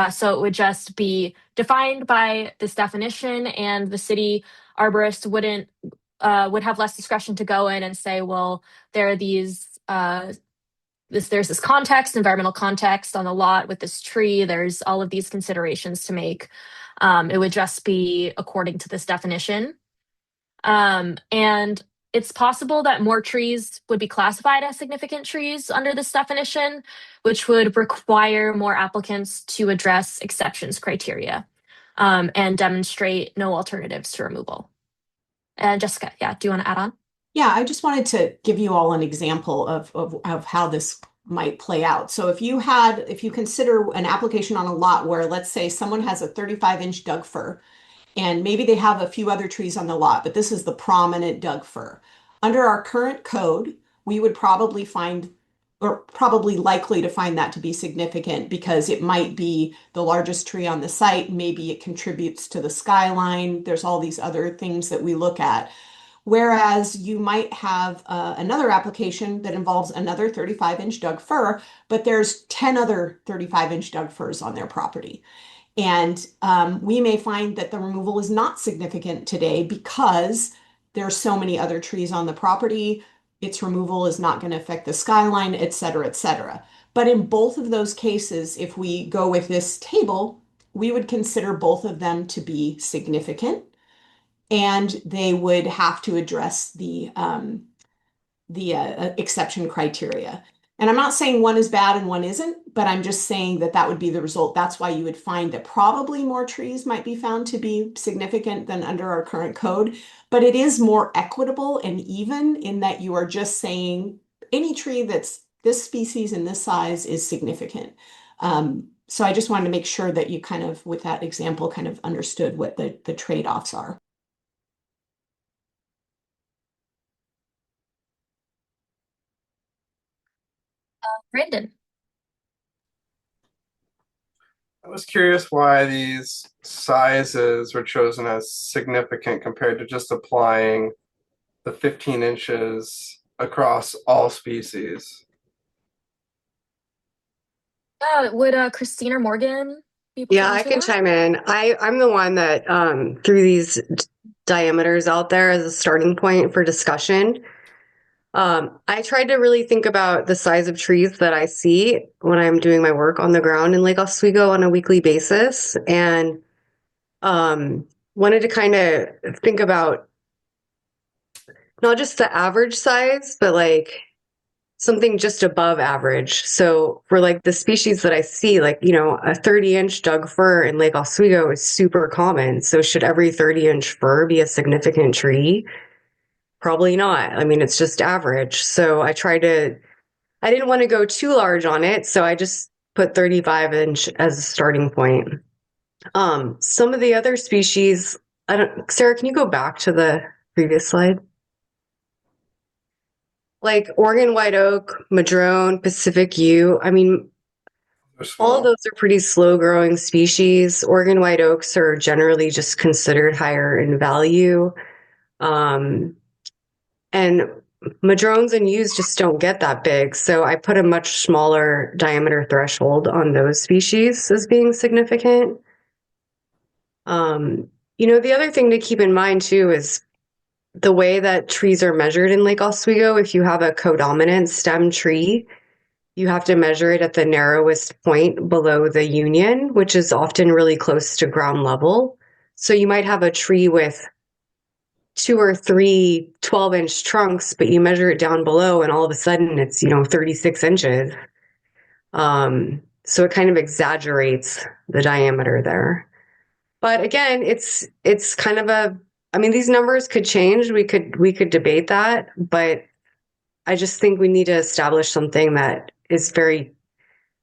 So it would just be defined by this definition, and the city arborist would have less discretion to go in and say, well, there are these there's this context, environmental context on the lot with this tree. There's all of these considerations to make. It would just be according to this definition. And it's possible that more trees would be classified as significant trees under this definition, which would require more applicants to address exceptions criteria and demonstrate no alternatives to removal. And Jessica, yeah, do you want to add on? Yeah, I just wanted to give you all an example of how this might play out. So if you consider an application on a lot where, let's say, someone has a 35-inch Doug fir, and maybe they have a few other trees on the lot, but this is the prominent Doug fir. Under our current code, we would probably likely to find that to be significant because it might be the largest tree on the site. Maybe it contributes to the skyline. There's all these other things that we look at. Whereas you might have another application that involves another 35-inch Doug fir, but there's 10 other 35-inch Doug firs on their property. And we may find that the removal is not significant today because there's so many other trees on the property. Its removal is not going to affect the skyline, et cetera, et cetera. But in both of those cases, if we go with this table, we would consider both of them to be significant, and they would have to address the exception criteria. And I'm not saying one is bad and one isn't, but I'm just saying that that would be the result. That's why you would find that probably more trees might be found to be significant than under our current code. But it is more equitable and even in that you are just saying any tree that's this species and this size is significant. So I just wanted to make sure that you kind of, with that example, kind of understood what the trade-offs are. Brandon. I was curious why these sizes were chosen as significant compared to just applying the 15 inches across all species. Would Christine or Morgan be able to Yeah, I answer can that? chime in. I'm the one that threw these diameters out there as a starting point for discussion. I tried to really think about the size of trees that I see when I'm doing my work on the ground in Lake Oswego on a weekly basis, and wanted to kind of think about not just the average size, but like something just above average. So for like the species that I see, like, you know, a 30-inch Doug fir in Lake Oswego is super common. So should every 30-inch fir be a significant tree? Probably not. I mean, it's just average. So I didn't want to go too large on it. So I just put 35-inch as a starting point. Some of the other species, Sarah, can you go back to the previous slide? Like Oregon white oak, madrone, Pacific yew. I mean, all of those are pretty slow growing species. Oregon white oaks are generally just considered higher in value. And madrones and yews just don't get that big. So I put a much smaller diameter threshold on those species as being significant. You know, the other thing to keep in mind too is the way that trees are measured in Lake Oswego. If you have a codominant stem tree, you have to measure it at the narrowest point below the union, which is often really close to ground level. So you might have a tree with 2 or 3 12-inch trunks, but you measure it down below and all of a sudden it's, you know, 36 inches. So it kind of exaggerates the diameter there. But again, it's kind of I mean, these numbers could change. We could debate that, but I just think we need to establish something that is very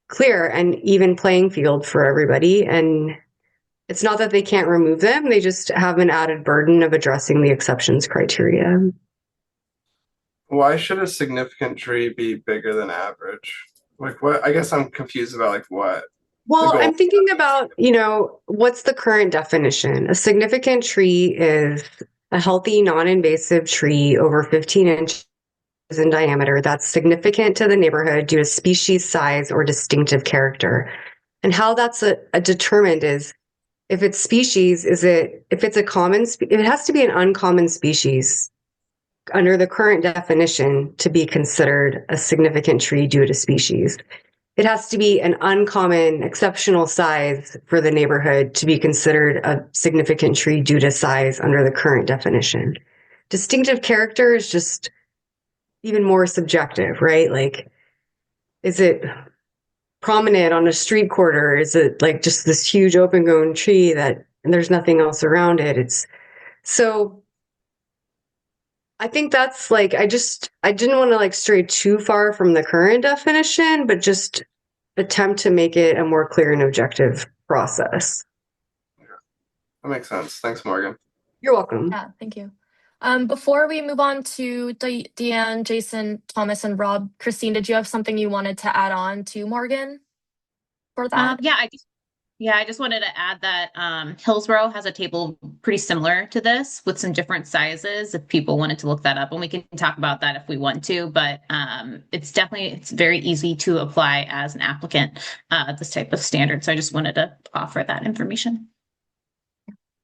clear and even playing field for everybody. And it's not that they can't remove them, they just have an added burden of addressing the exceptions criteria. Why should a significant tree be bigger than average? Like what? I guess I'm confused about like what. Well, I'm thinking about, you know, what's the current definition? A significant tree is a healthy, non-invasive tree over 15 inches in diameter that's significant to the neighborhood due to species size or distinctive character. And how that's determined is if it's species, if it's a common, it has to be an uncommon species under the current definition to be considered a significant tree due to species. It has to be an uncommon, exceptional size for the neighborhood to be considered a significant tree due to size under the current definition. Distinctive character is just even more subjective, right? Like, is it prominent on a street corner? Is it like just this huge open grown tree and there's nothing else around it? So I think that's like, I didn't want to like stray too far from the current definition, but just attempt to make it a more clear and objective process. That makes sense. Thanks, Morgan. You're welcome. Yeah, thank you. Before we move on to Deanne, Jason, Thomas, and Rob, Christine, did you have something you wanted to add on to Morgan for that? I just wanted to add that Hillsborough has a table pretty similar to this with some different sizes if people wanted to look that up, and we can talk about that if we want to, but it's very easy to apply as an applicant, this type of standard. So I just wanted to offer that information.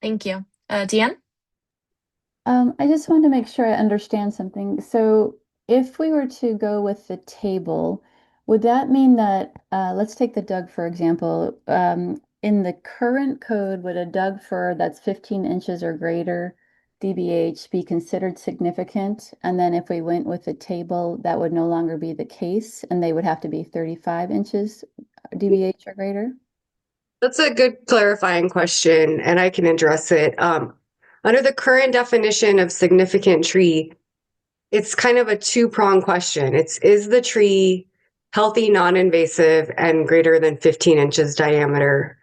Thank you. Deanne? I just want to make sure I understand something. So if we were to go with the table, would that mean that, let's take the Doug fir example. In the current code, would a Doug fir that's 15 inches or greater DBH be considered significant? And then if we went with the table, that would no longer be the case, and they would have to be 35 inches DBH or greater? That's a good clarifying question, and I can address it. Under the current definition of significant tree, it's kind of a two-pronged question. Is the tree healthy, non-invasive, and greater than 15 inches diameter?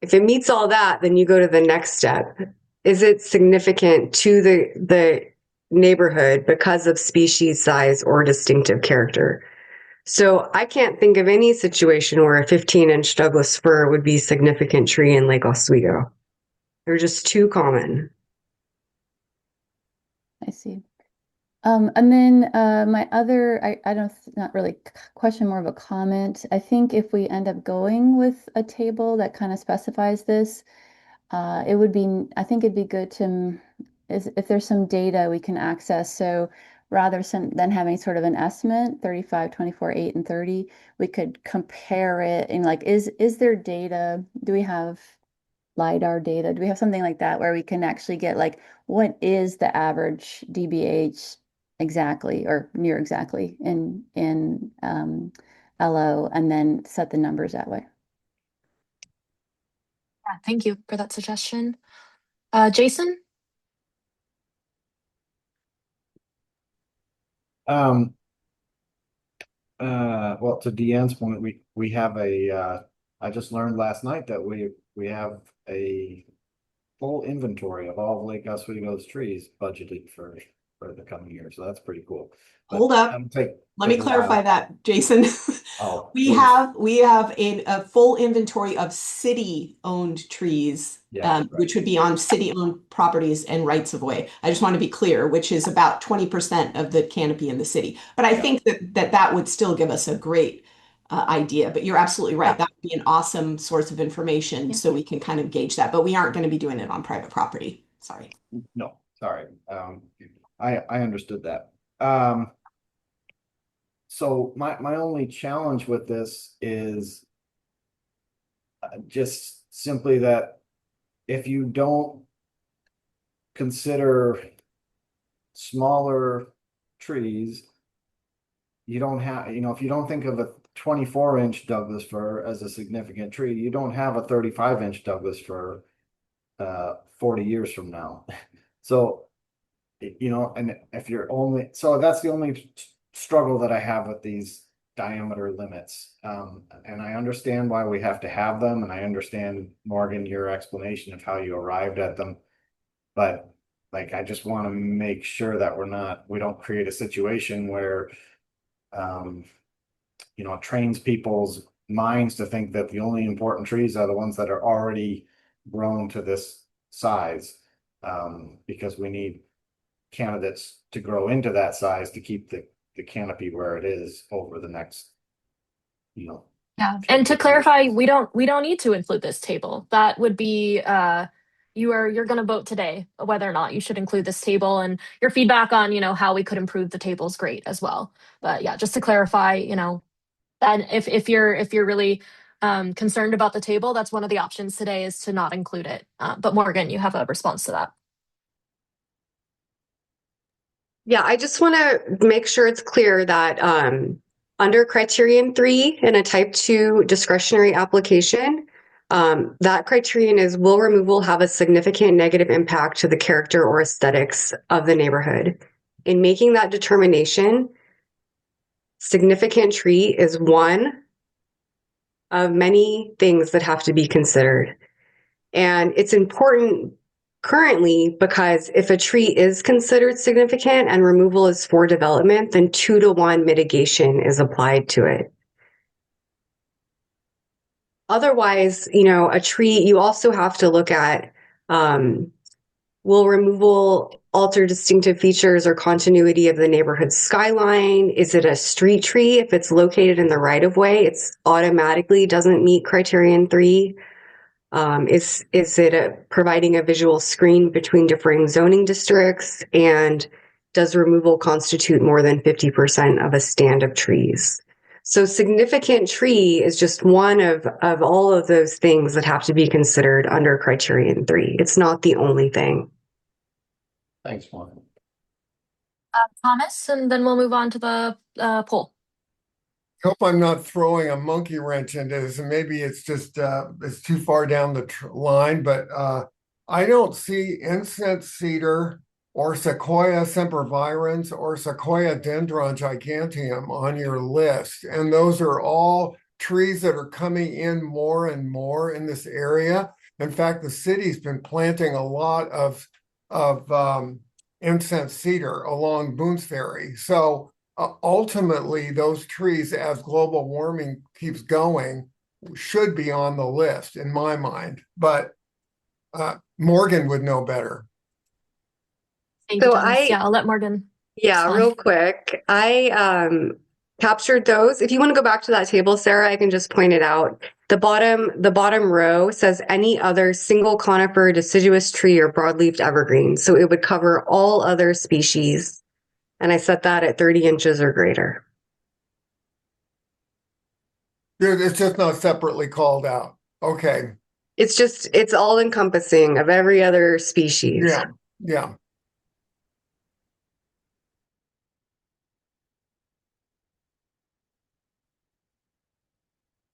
If it meets all that, then you go to the next step. Is it significant to the neighborhood because of species size or distinctive character? So I can't think of any situation where a 15-inch Douglas fir would be a significant tree in Lake Oswego. They're just too common. I see. And then my other, I don't, not really question, more of a comment. I think if we end up going with a table that kind of specifies this, it would be, I think it'd be good to, if there's some data we can access. So rather than having sort of an estimate, 35, 24, 8, and 30, we could compare it and like, is there data? Do we have LiDAR data? Do we have something like that where we can actually get like, what is the average DBH exactly or near exactly in LO and then set the numbers that way. Yeah, thank you for that suggestion. Jason? Well, to Deanne's point, we have I just learned last night that we have a full inventory of all of Lake Oswego's trees budgeted for the coming year. So that's pretty cool. But Hold up. Let me take a clarify while. that, Jason. Oh, We please. have a full inventory of city-owned trees, Yeah, right. which would be on city-owned properties and rights of way. I just want to be clear, which is about 20% of the canopy in the city. But I Yeah. think that would still give us a great idea. But you're absolutely right. That would be an awesome source of information so we can kind of gauge that. But we aren't going to be doing it on private property. Sorry. No, sorry. I understood that. So my only challenge with this is just simply that if you don't consider smaller trees, you don't have, if you don't think of a 24-inch Douglas fir as a significant tree, you don't have a 35-inch Douglas fir 40 years from now. So, and if you're only, so that's the only struggle that I have with these diameter limits. And I understand why we have to have them, and I understand, Morgan, your explanation of how you arrived at them. But like, I just want to make sure that we don't create a situation where, it trains people's minds to think that the only important trees are the ones that are already grown to this size. Because we need candidates to grow into that size to keep the canopy where it is over the next, Yeah. And to clarify, we don't need to include this table. That would be you're going to vote today whether or not you should include this table, and your feedback on, how we could improve the table is great as well. But yeah, just to clarify, and if you're really concerned about the table, that's one of the options today is to not include it. But Morgan, you have a response to that. Yeah, I just want to make sure it's clear that under criterion 3 in a type 2 discretionary application, that criterion is, will removal have a significant negative impact to the character or aesthetics of the neighborhood? In making that determination, significant tree is one of many things that have to be considered. And it's important currently because if a tree is considered significant and removal is for development, then 2-to-1 mitigation is applied to it. Otherwise, a tree, you also have to look at, will removal alter distinctive features or continuity of the neighborhood skyline? Is it a street tree? If it's located in the right of way, it's automatically doesn't meet criterion 3. Is it providing a visual screen between differing zoning districts? And does removal constitute more than 50% of a stand of trees? So significant tree is just one of all of those things that have to be considered under criterion 3. It's not the only thing. Thanks, Morgan. Thomas, and then we'll move on to the poll. Hope I'm not throwing a monkey wrench into this, and maybe it's just it's too far down the line, but I don't see incense cedar or Sequoia sempervirens or Sequoia dendron giganteum on your list, and those are all trees that are coming in more and more in this area. In fact, the city's been planting a lot of incense cedar along Boone's Ferry, so. Ultimately, those trees, as global warming keeps going, should be on the list in my mind. But Morgan would know better. Thank you, Thomas. Yeah, I'll let Morgan. Yeah, real quick. I captured those. If you want to go back to that table, Sarah, I can just point it out. The bottom row says any other single conifer, deciduous tree, or broadleafed evergreen. So it would cover all other species. And I set that at 30 inches or greater. It's just not separately called out. Okay. It's all encompassing of every other species. Yeah.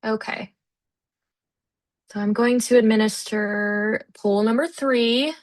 Okay. So I'm going to administer poll number 3.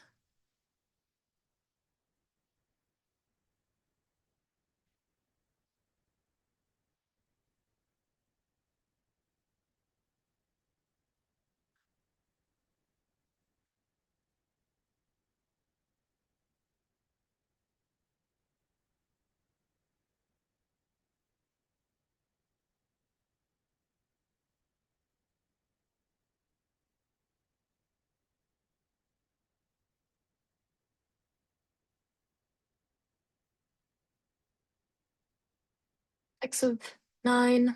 Six of 9.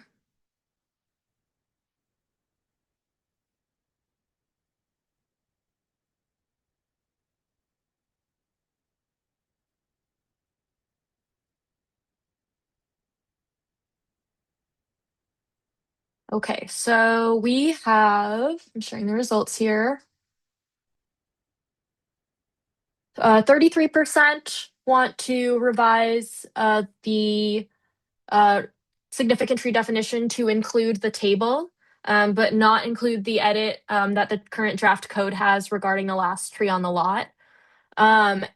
Okay, so we have, I'm showing the results here. 33% want to revise the significant tree definition to include the table, but not include the edit that the current draft code has regarding the last tree on the lot. And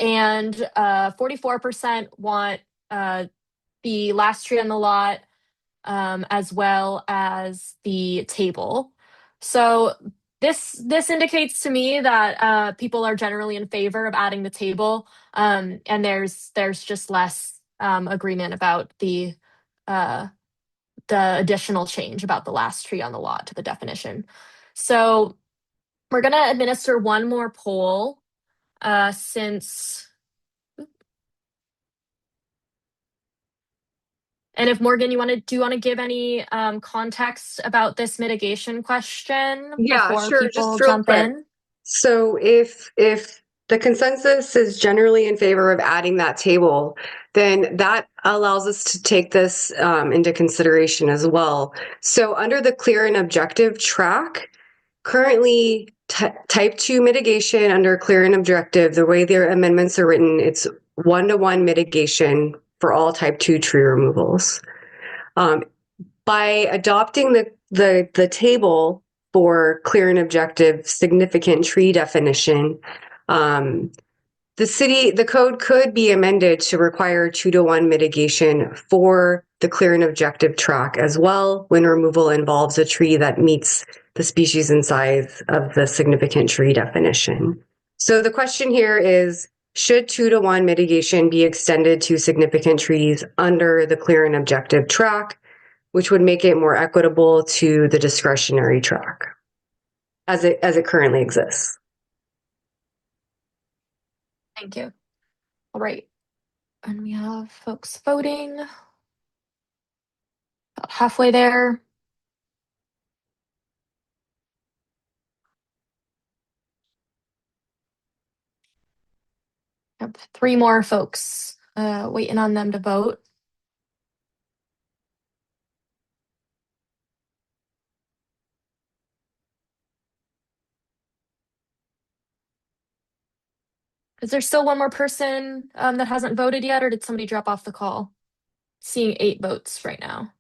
44% want the last tree on the lot as well as the table. So this indicates to me that people are generally in favor of adding the table, and there's just less agreement about the additional change about the last tree on the lot to the definition. So we're going to administer one more poll since. And if Morgan, do you want to give any context about this mitigation question Yeah, before sure. people Just real jump quick. in? So if the consensus is generally in favor of adding that table, then that allows us to take this into consideration as well. So under the clear and objective track, currently type 2 mitigation under clear and objective, the way their amendments are written, it's 1-to-1 mitigation for all type 2 tree removals. By adopting the table for clear and objective significant tree definition, the code could be amended to require 2-to-1 mitigation for the clear and objective track as well when removal involves a tree that meets the species and size of the significant tree definition. So the question here is, should 2-to-1 mitigation be extended to significant trees under the clear and objective track, which would make it more equitable to the discretionary track as it currently exists? Thank you. All right. And we have folks voting. About halfway there. I have 3 more folks waiting on them to vote. Is there still one more person that hasn't voted yet, or did somebody drop off the call? Seeing 8 votes right now.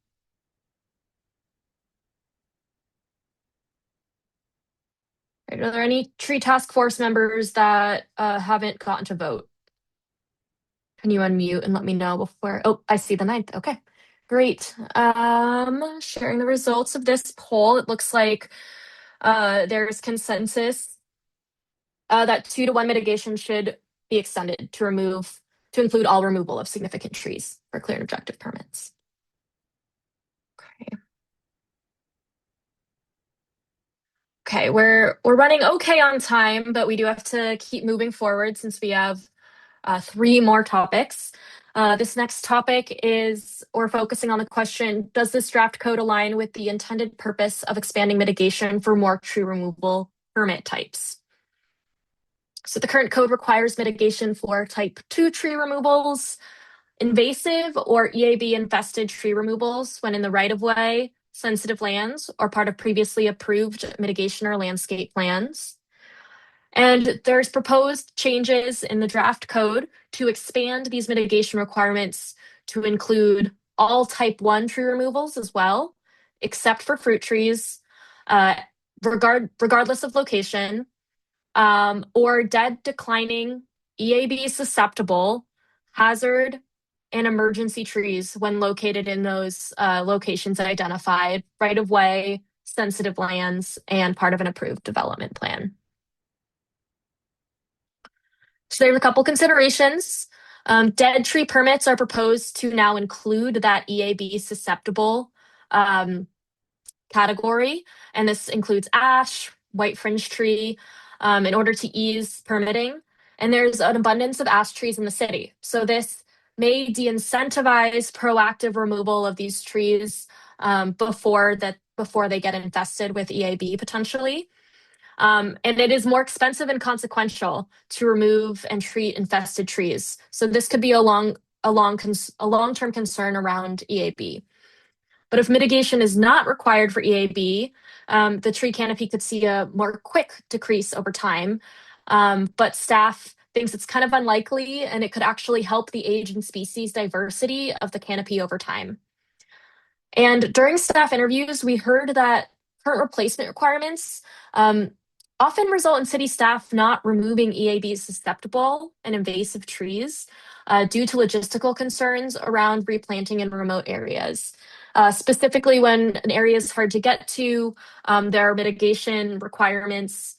Right, are there any tree task force members that haven't gotten to vote? Can you unmute and let me know before? Oh, I see the 9th. Okay, great. Sharing the results of this poll. It looks like there's consensus that 2-to-1 mitigation should be extended to include all removal of significant trees for clear and objective permits. Okay, we're running okay on time, but we do have to keep moving forward since we have 3 more topics. This next topic is, we're focusing on the question, does this draft code align with the intended purpose of expanding mitigation for more tree removal permit types? So the current code requires mitigation for type 2 tree removals, invasive or EAB infested tree removals when in the right-of-way, sensitive lands, or part of previously approved mitigation or landscape plans. And there's proposed changes in the draft code to expand these mitigation requirements to include all type 1 tree removals as well, except for fruit trees, regardless of location, or dead, declining, EAB susceptible, hazard, and emergency trees when located in those locations identified, right of way, sensitive lands, and part of an approved development plan. So there's a couple considerations. Dead tree permits are proposed to now include that EAB susceptible category, and this includes ash, white fringe tree, in order to ease permitting. And there's an abundance of ash trees in the city. So this may de-incentivize proactive removal of these trees before they get infested with EAB potentially. And it is more expensive and consequential to remove and treat infested trees. So this could be a long-term concern around EAB. But if mitigation is not required for EAB, the tree canopy could see a more quick decrease over time. But staff thinks it's kind of unlikely, and it could actually help the age and species diversity of the canopy over time. And during staff interviews, we heard that current replacement requirements often result in city staff not removing EAB susceptible and invasive trees due to logistical concerns around replanting in remote areas. Specifically, when an area is hard to get to, there are mitigation requirements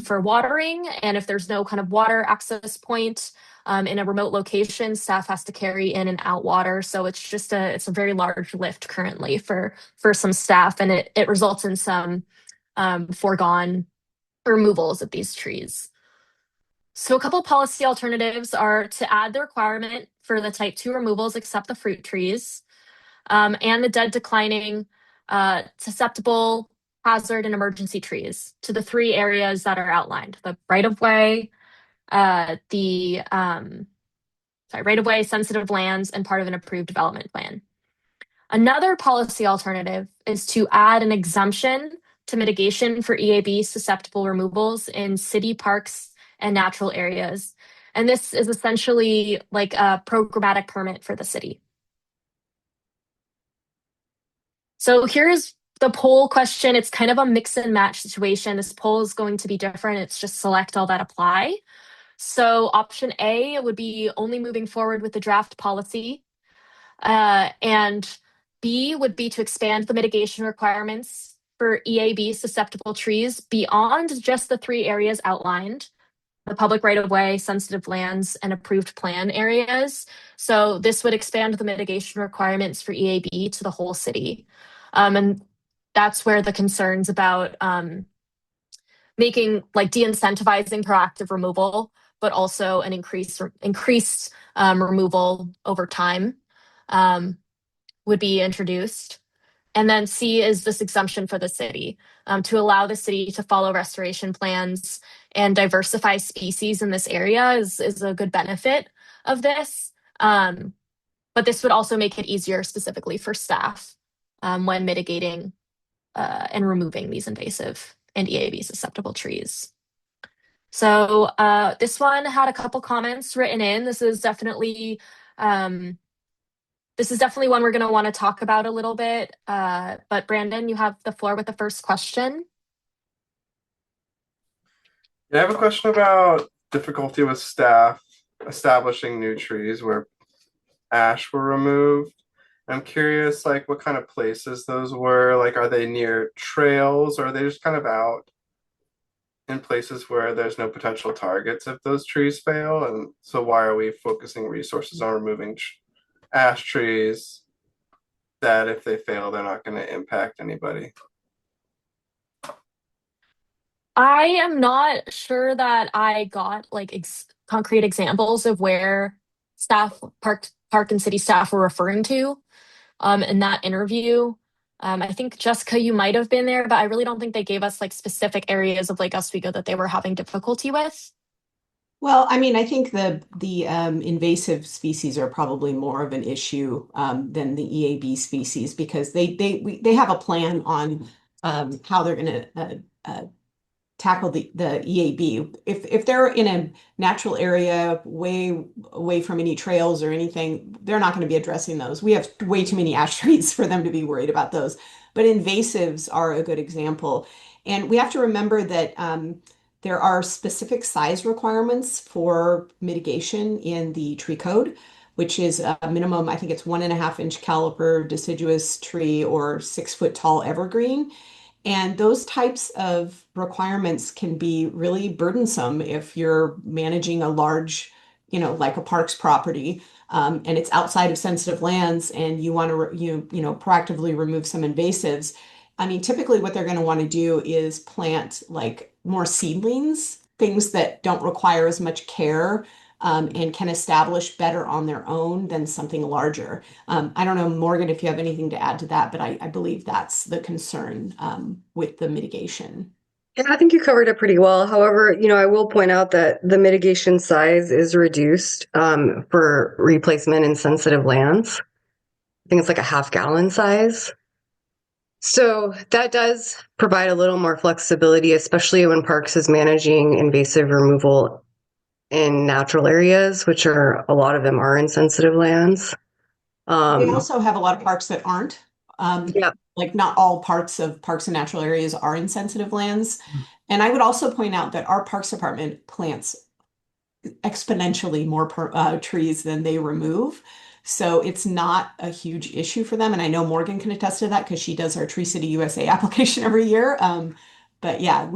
for watering, and if there's no kind of water access point in a remote location, staff has to carry in and out water. So it's a very large lift currently for some staff, and it results in some foregone removals of these trees. So a couple policy alternatives are to add the requirement for the type 2 removals except the fruit trees, and the dead, declining, susceptible, hazard, and emergency trees to the 3 areas that are outlined: the right-of-way, right-of-way, sensitive lands, and part of an approved development plan. Another policy alternative is to add an exemption to mitigation for EAB susceptible removals in city parks and natural areas. And this is essentially like a programmatic permit for the city. So here's the poll question. It's kind of a mix and match situation. This poll is going to be different. It's just select all that apply. So option A would be only moving forward with the draft policy. And B would be to expand the mitigation requirements for EAB susceptible trees beyond just the 3 areas outlined: the public right-of-way, sensitive lands, and approved plan areas. So this would expand the mitigation requirements for EAB to the whole city. And that's where the concerns about making, like, de-incentivizing proactive removal, but also an increased removal over time would be introduced. And then C is this exemption for the city to allow the city to follow restoration plans and diversify species in this area is a good benefit of this. But this would also make it easier specifically for staff when mitigating and removing these invasive and EAB susceptible trees. So this one had a couple comments written in. This is definitely one we're going to want to talk about a little bit. But Brandon, you have the floor with the first question. I have a question about difficulty with staff establishing new trees where ash were removed. I'm curious, like, what kind of places those were. Like, are they near trails, or are they just kind of out in places where there's no potential targets if those trees fail? And so why are we focusing resources on removing ash trees that if they fail, they're not going to impact anybody? I am not sure that I got like concrete examples of where park and city staff were referring to in that interview. I think, Jessica, you might have been there, but I really don't think they gave us like specific areas of Lake Oswego that they were having difficulty with. Well, I mean, I think the invasive species are probably more of an issue than the EAB species, because they have a plan on how they're going to tackle the EAB. If they're in a natural area way away from any trails or anything, they're not going to be addressing those. We have way too many ash trees for them to be worried about those. but invasives are a good example. And we have to remember that there are specific size requirements for mitigation in the tree code, which is a minimum, I think it's 1.5-inch caliper deciduous tree or 6-foot tall evergreen. And those types of requirements can be really burdensome if you're managing a large, like a parks property, and it's outside of sensitive lands, and you want to, proactively remove some invasives. I mean, typically what they're going to want to do is plant like more seedlings, things that don't require as much care, and can establish better on their own than something larger. I don't know, Morgan, if you have anything to add to that, but I believe that's the concern with the mitigation. Yeah, I think you covered it pretty well. However, I will point out that the mitigation size is reduced for replacement in sensitive lands. I think it's like a half-gallon size. So that does provide a little more flexibility, especially when Parks is managing invasive removal in natural areas, which are a lot of them are in sensitive lands. They also have a lot of parks that aren't. Yeah. Like not all parts of parks and natural areas are in sensitive lands. And I would also point out that our Parks Department plants exponentially more trees than they remove. So it's not a huge issue for them. And I know Morgan can attest to that because she does our Tree City USA application every year. But yeah,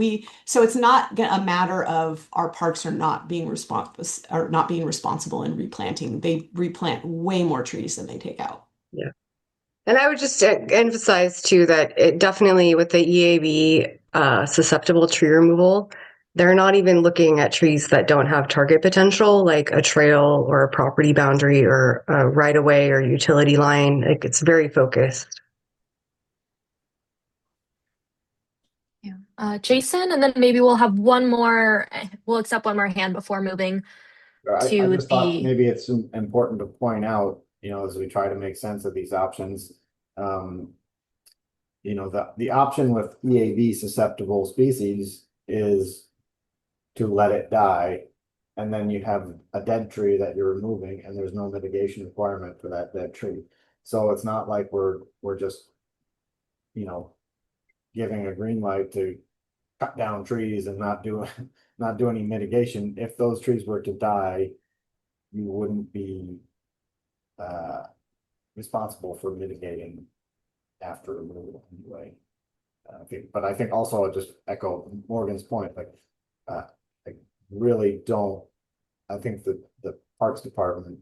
so it's not a matter of our parks are not being responsible in replanting. They replant way more trees than they take out. Yeah. And I would just emphasize too that it definitely with the EAB susceptible tree removal, they're not even looking at trees that don't have target potential, like a trail or a property boundary or a right of way or utility line. Like it's very focused. Jason, and then maybe we'll have one more. We'll accept one more hand before moving I to just thought the. maybe it's important to point out, as we try to make sense of these options, the option with EAV susceptible species is to let it die, and then you have a dead tree that you're removing, and there's no mitigation requirement for that dead tree. So it's not like we're just, giving a green light to cut down trees and not do any mitigation. If those trees were to die, you wouldn't be responsible for mitigating after removal anyway. But I think also I'll just echo Morgan's point, like I really don't. I think that the Parks Department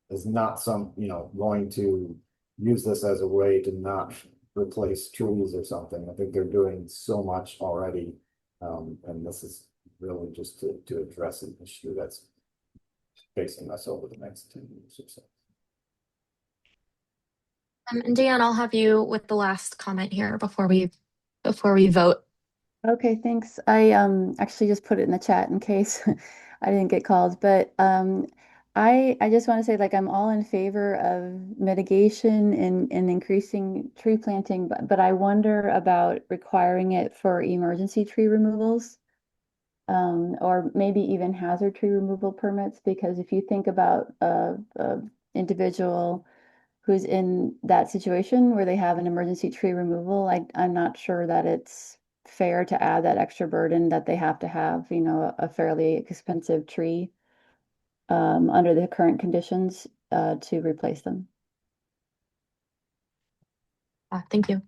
is not going to use this as a way to not replace trees or something. I think they're doing so much already, and this is really just to address an issue that's facing us over the next 10 years or so. And Dan, I'll have you with the last comment here before we vote. Okay, thanks. I actually just put it in the chat in case I didn't get called, but I just want to say like I'm all in favor of mitigation and increasing tree planting, but I wonder about requiring it for emergency tree removals, or maybe even hazard tree removal permits, because if you think about a individual who's in that situation where they have an emergency tree removal, I'm not sure that it's fair to add that extra burden that they have to have, a fairly expensive tree under the current conditions to replace them. Thank you.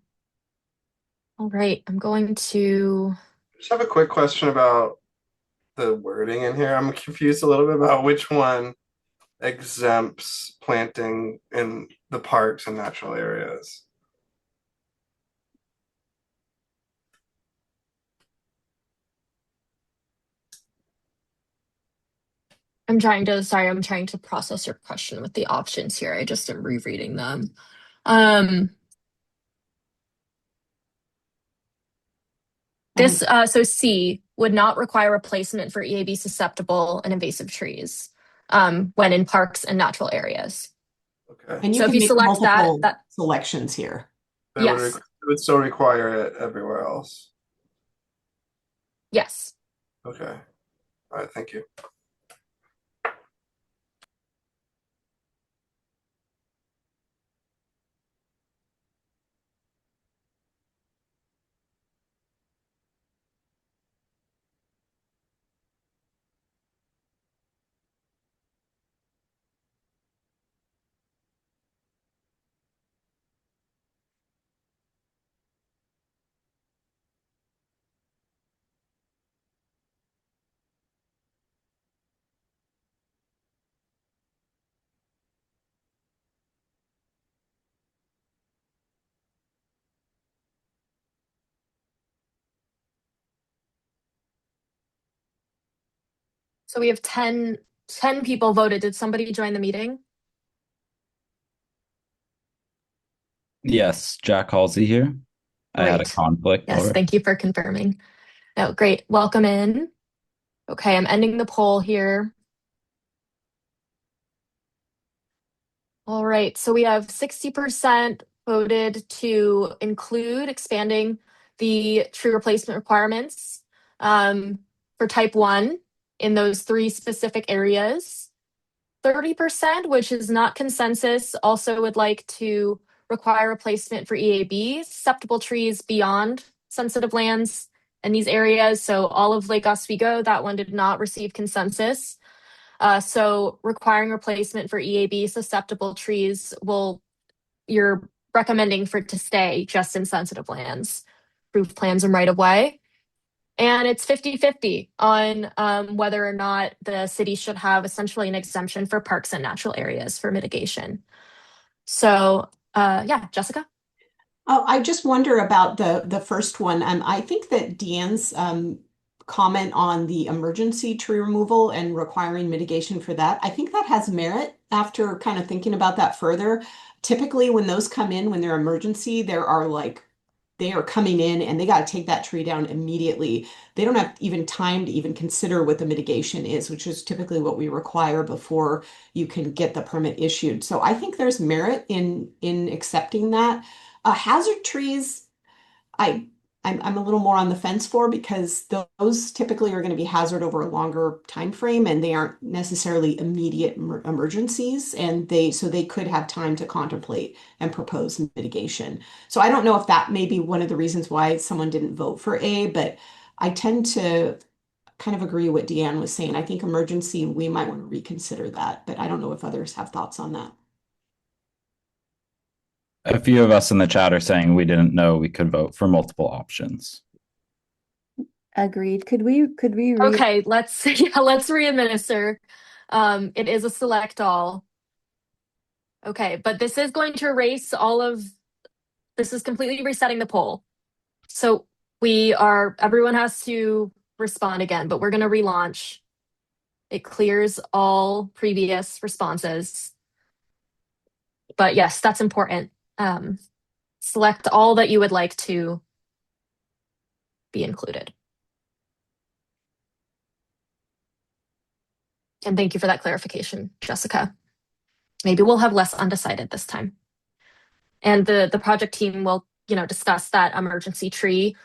All right, I'm going to just have a quick question about the wording in here. I'm confused a little bit about which one exempts planting in the parks and natural areas. I'm trying to process your question with the options here. I just am rereading them. So C would not require replacement for EAB susceptible and invasive trees when in parks and natural areas. Okay. And you So can if you make select multiple that selections here. Yes. It would still require it everywhere else. Yes. Okay. All right. Thank you. So we have 10 people voted. Did somebody join the meeting? Yes, Jack Halsey here. I had a Great. conflict Yes, already. thank you for confirming. Oh, great. Welcome in. Okay, I'm ending the poll here. All right, so we have 60% voted to include expanding the tree replacement requirements for type 1 in those 3 specific areas. 30%, which is not consensus, also would like to require replacement for EAB, susceptible trees beyond sensitive lands in these areas. So all of Lake Oswego, that one did not receive consensus. So requiring replacement for EAB susceptible trees you're recommending for it to stay just in sensitive lands, approved plans and right of way. And it's 50-50 on whether or not the city should have essentially an exemption for parks and natural areas for mitigation. So yeah, Jessica? Oh, I just wonder about the first one. I think that Deanne's comment on the emergency tree removal and requiring mitigation for that, I think that has merit after kind of thinking about that further. Typically, when those come in, when they're emergency, they are coming in and they got to take that tree down immediately. They don't have even time to even consider what the mitigation is, which is typically what we require before you can get the permit issued. So I think there's merit in accepting that. Hazard trees, I'm a little more on the fence for because those typically are going to be hazard over a longer time frame and they aren't necessarily immediate emergencies and they could have time to contemplate and propose mitigation. So I don't know if that may be one of the reasons why someone didn't vote for A, but I tend to kind of agree what Deanne was saying. I think emergency, we might want to reconsider that, but I don't know if others have thoughts on that. A few of us in the chat are saying we didn't know we could vote for multiple options. Agreed. Could we Okay, let's re-administer. It is a select all. Okay, but this is going to erase this is completely resetting the poll. So everyone has to respond again, but we're going to relaunch. It clears all previous responses. But yes, that's important. Select all that you would like to be included. And thank you for that clarification, Jessica. Maybe we'll have less undecided this time. And the project team will, discuss that emergency tree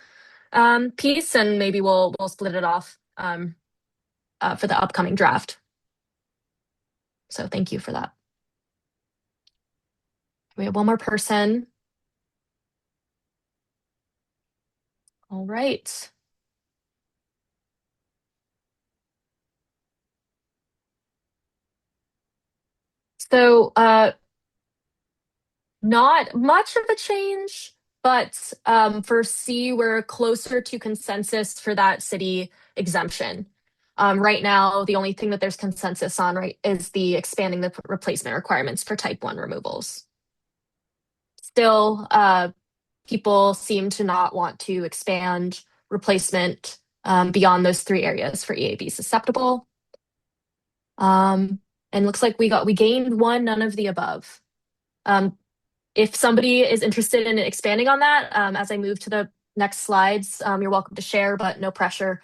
piece, and maybe we'll split it off for the upcoming draft. So thank you for that. We have one more person. All right. So not much of a change, but for C, we're closer to consensus for that city exemption. Right now, the only thing that there's consensus on, is the expanding the replacement requirements for type 1 removals. Still, people seem to not want to expand replacement beyond those 3 areas for EAB susceptible. And looks like we gained 1, none of the above. If somebody is interested in expanding on that, as I move to the next slides, you're welcome to share, but no pressure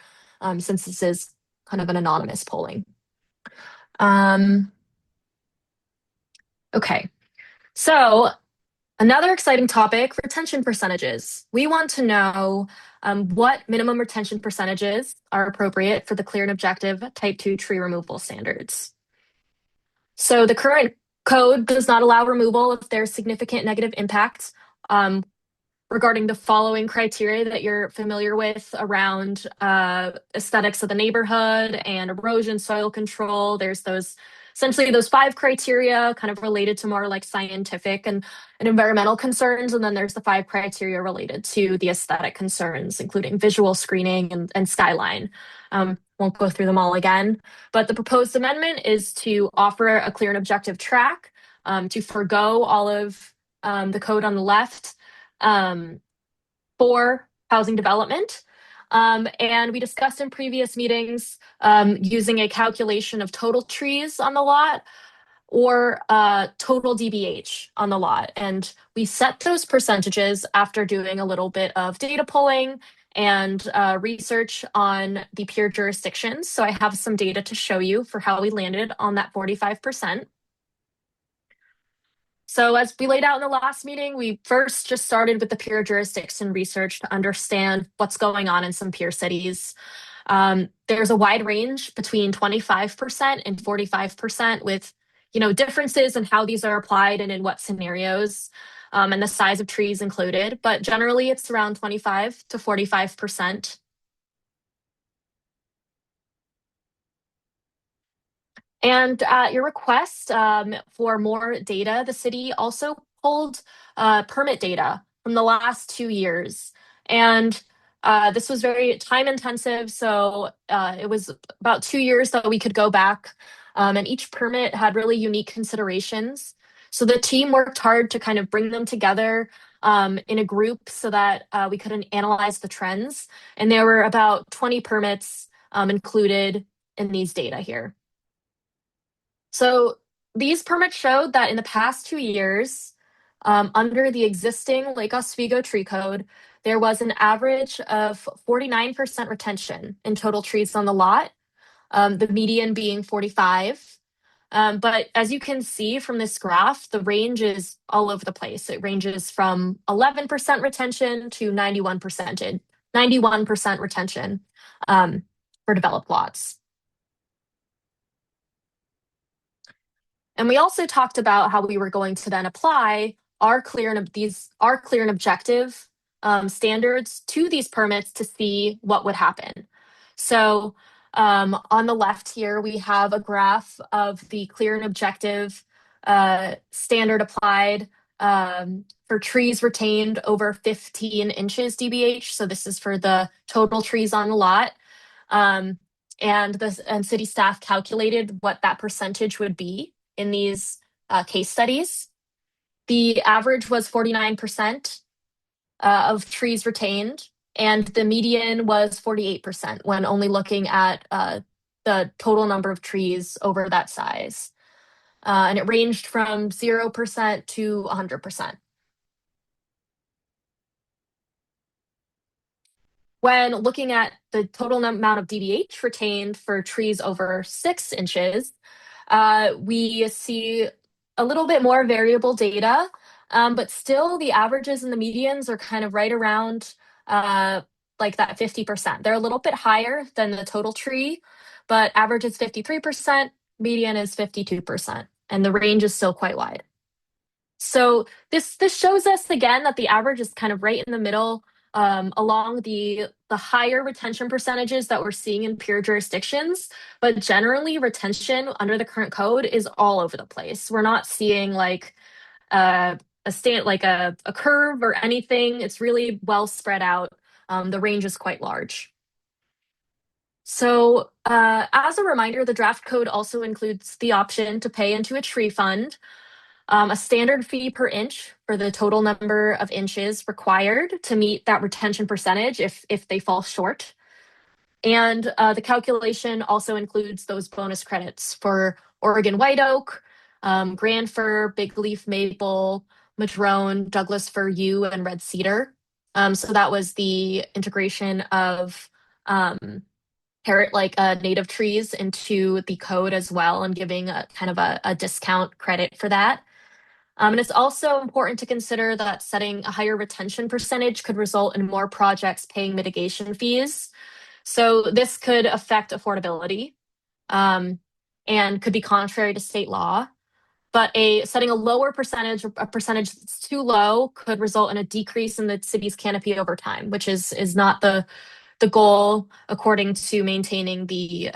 since this is kind of an anonymous polling. Okay, so another exciting topic, retention percentages. We want to know what minimum retention percentages are appropriate for the clear and objective type 2 tree removal standards. So the current code does not allow removal if there's significant negative impacts regarding the following criteria that you're familiar with around aesthetics of the neighborhood and erosion, soil control. There's essentially those 5 criteria kind of related to more like scientific and environmental concerns. And then there's the 5 criteria related to the aesthetic concerns, including visual screening and skyline. Won't go through them all again, but the proposed amendment is to offer a clear and objective track to forgo all of the code on the left for housing development. And we discussed in previous meetings using a calculation of total trees on the lot or total DBH on the lot. And we set those percentages after doing a little bit of data pulling and research on the peer jurisdictions. So I have some data to show you for how we landed on that 45%. So as we laid out in the last meeting, we first just started with the peer jurisdiction research to understand what's going on in some peer cities. There's a wide range between 25% and 45% with differences in how these are applied and in what scenarios, and the size of trees included, but generally it's around 25 to 45%. And at your request for more data, the city also pulled permit data from the last 2 years. And this was very time intensive. So it was about 2 years that we could go back. And each permit had really unique considerations. So the team worked hard to kind of bring them together in a group so that we could analyze the trends. And there were about 20 permits included in these data here. So these permits showed that in the past 2 years, under the existing Lake Oswego tree code, there was an average of 49% retention in total trees on the lot, the median being 45. But as you can see from this graph, the range is all over the place. It ranges from 11% retention to 91% retention for developed lots. And we also talked about how we were going to then apply our clear and objective standards to these permits to see what would happen. So on the left here, we have a graph of the clear and objective standard applied for trees retained over 15 inches DBH. So this is for the total trees on the lot. And city staff calculated what that percentage would be in these case studies. The average was 49% of trees retained, and the median was 48% when only looking at the total number of trees over that size. And it ranged from 0% to 100%. When looking at the total amount of DBH retained for trees over 6 inches, we see a little bit more variable data, but still the averages and the medians are kind of right around like that 50%. They're a little bit higher than the total tree, but average is 53%, median is 52%, and the range is still quite wide. So this shows us again that the average is kind of right in the middle along the higher retention percentages that we're seeing in peer jurisdictions, but generally retention under the current code is all over the place. We're not seeing like a curve or anything. It's really well spread out. The range is quite large. So as a reminder, the draft code also includes the option to pay into a tree fund. A standard fee per inch for the total number of inches required to meet that retention percentage if they fall short. And the calculation also includes those bonus credits for Oregon white oak, grand fir, big leaf maple, madrone, Douglas fir yew, and red cedar. So that was the integration of native trees into the code as well, and giving a kind of a discount credit for that. And it's also important to consider that setting a higher retention percentage could result in more projects paying mitigation fees. So this could affect affordability and could be contrary to state law. But setting a lower percentage, a percentage that's too low, could result in a decrease in the city's canopy over time, which is not the goal according to maintaining the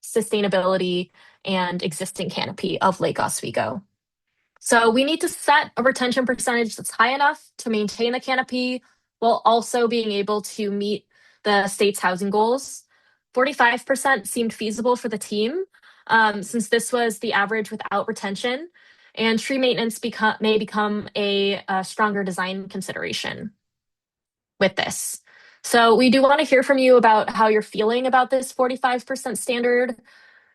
sustainability and existing canopy of Lake Oswego. So we need to set a retention percentage that's high enough to maintain the canopy while also being able to meet the state's housing goals. 45% seemed feasible for the team since this was the average without retention, and tree maintenance may become a stronger design consideration with this. So we do want to hear from you about how you're feeling about this 45% standard.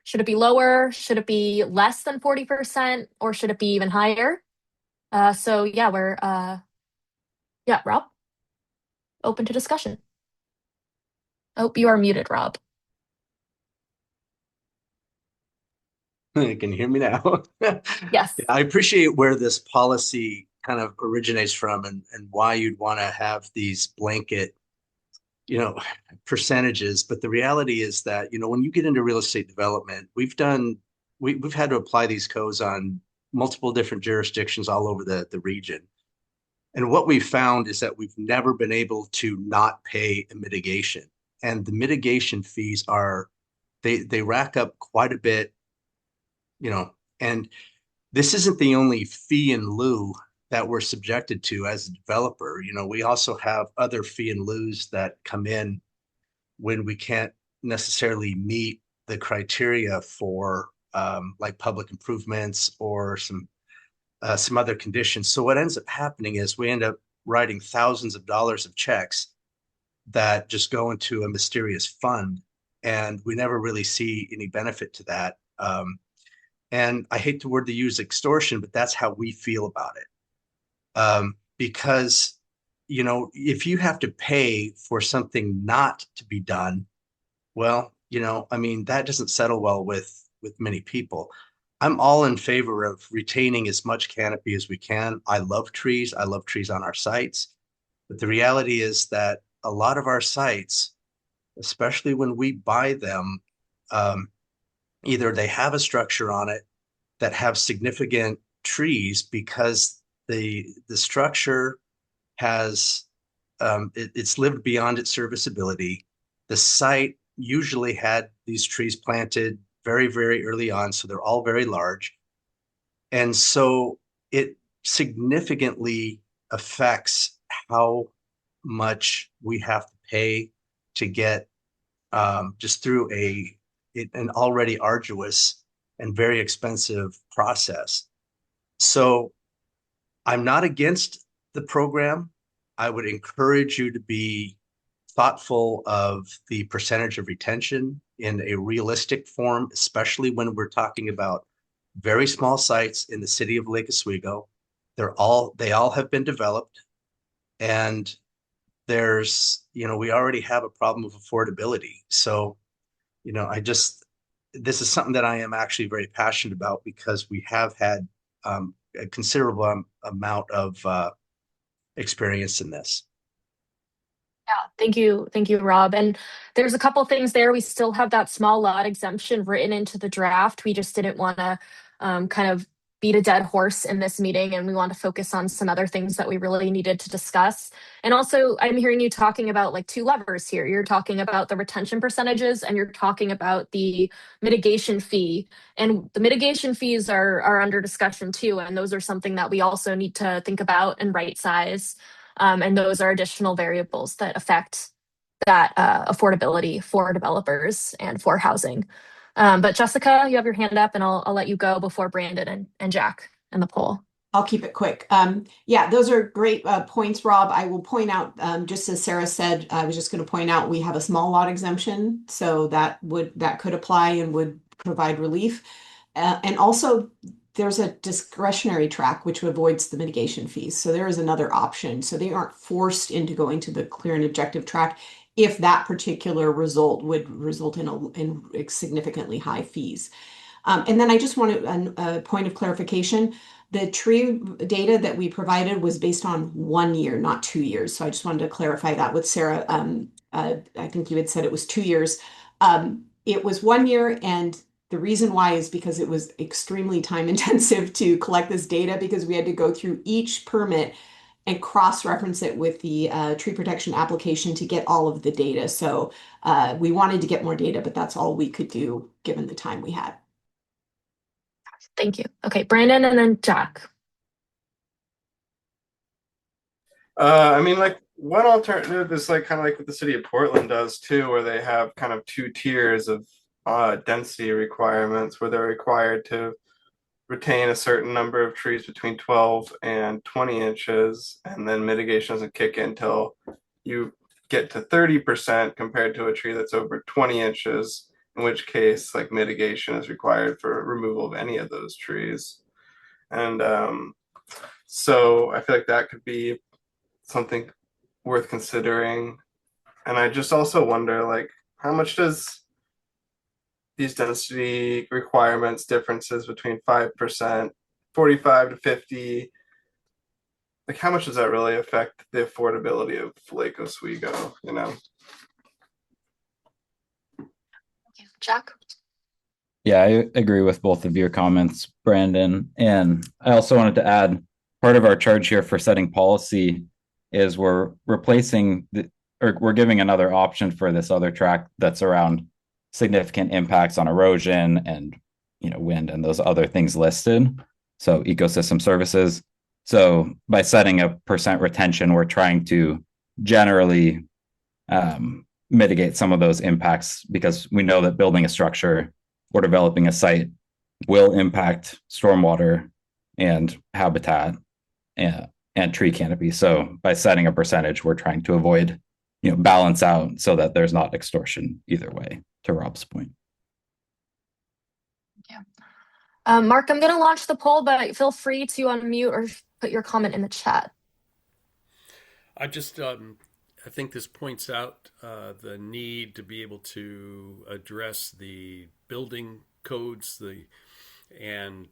Should it be lower? Should it be less than 40%? Or should it be even higher? So yeah, yeah, Rob, open to discussion. Oh, you are muted, Rob. Can you hear me now? Yes. I appreciate where this policy kind of originates from and why you'd want to have these blanket, you know, percentages. But the reality is that, you know, when you get into real estate development, we've had to apply these codes on multiple different jurisdictions all over the region. And what we've found is that we've never been able to not pay a mitigation. And the mitigation fees they rack up quite a bit, you know, and this isn't the only fee in lieu that we're subjected to as a developer. You know, we also have other fee in lieus that come in when we can't necessarily meet the criteria for like public improvements or some other conditions. So what ends up happening is we end up writing thousands of dollars of checks that just go into a mysterious fund, and we never really see any benefit to that. And I hate the word to use extortion, but that's how we feel about it. Because, you know, if you have to pay for something not to be done, well, you know, I mean, that doesn't settle well with many people. I'm all in favor of retaining as much canopy as we can. I love trees. I love trees on our sites. But the reality is that a lot of our sites, especially when we buy them, um, either they have a structure on it that have significant trees because the structure has it's lived beyond its serviceability. The site usually had these trees planted very, very early on, so they're all very large. And so it significantly affects how much we have to pay to get just through an already arduous and very expensive process. So I'm not against the program. I would encourage you to be thoughtful of the percentage of retention in a realistic form, especially when we're talking about very small sites in the city of Lake Oswego. They all have been developed, and you know, we already have a problem of affordability. So, you know, this is something that I am actually very passionate about because we have had a considerable amount of experience in this. Yeah, thank you, Rob. And there's a couple things there. We still have that small lot exemption written into the draft. We just didn't want to kind of beat a dead horse in this meeting, and we want to focus on some other things that we really needed to discuss. And also, I'm hearing you talking about like two levers here. You're talking about the retention percentages, and you're talking about the mitigation fee. And the mitigation fees are under discussion too, and those are something that we also need to think about and right size. And those are additional variables that affect that affordability for developers and for housing. But Jessica, you have your hand up, and I'll let you go before Brandon and Jack and the poll. I'll keep it quick. Yeah, those are great points, Rob. I will point out, just as Sarah said, I was just going to point out we have a small lot exemption, so that could apply and would provide relief. And also, there's a discretionary track which avoids the mitigation fees. So there is another option. So they aren't forced into going to the clear and objective track if that particular result would result in significantly high fees. And then I just want a point of clarification. The tree data that we provided was based on 1 year, not 2 years. So I just wanted to clarify that with Sarah. I think you had said it was 2 years. It was 1 year, and the reason why is because it was extremely time intensive to collect this data because we had to go through each permit and cross-reference it with the tree protection application to get all of the data. So we wanted to get more data, but that's all we could do given the time we had. Thank you. Okay, Brandon and then Jack. I mean, like one alternative is like kind of like what the city of Portland does too, where they have kind of two tiers of density requirements, where they're required to retain a certain number of trees between 12 and 20 inches, and then mitigation doesn't kick in until you get to 30% compared to a tree that's over 20 inches, in which case like mitigation is required for removal of any of those trees. And so I feel like that could be something worth considering. And I just also wonder, like, how much does these density requirements differences between 5%, 45 to 50, like how much does that really affect the affordability of Lake Oswego, you know? Jack? Yeah, I agree with both of your comments, Brandon. And I also wanted to add part of our charge here for setting policy is we're replacing or we're giving another option for this other track that's around significant impacts on erosion and wind and those other things listed. So ecosystem services. So by setting a percent retention, we're trying to generally mitigate some of those impacts because we know that building a structure or developing a site will impact stormwater and habitat and tree canopy. So by setting a percentage, we're trying to avoid, balance out so that there's not extortion either way, to Rob's point. Yeah. Mark, I'm going to launch the poll, but feel free to unmute or put your comment in the chat. I just, I think this points out the need to be able to address the building codes, and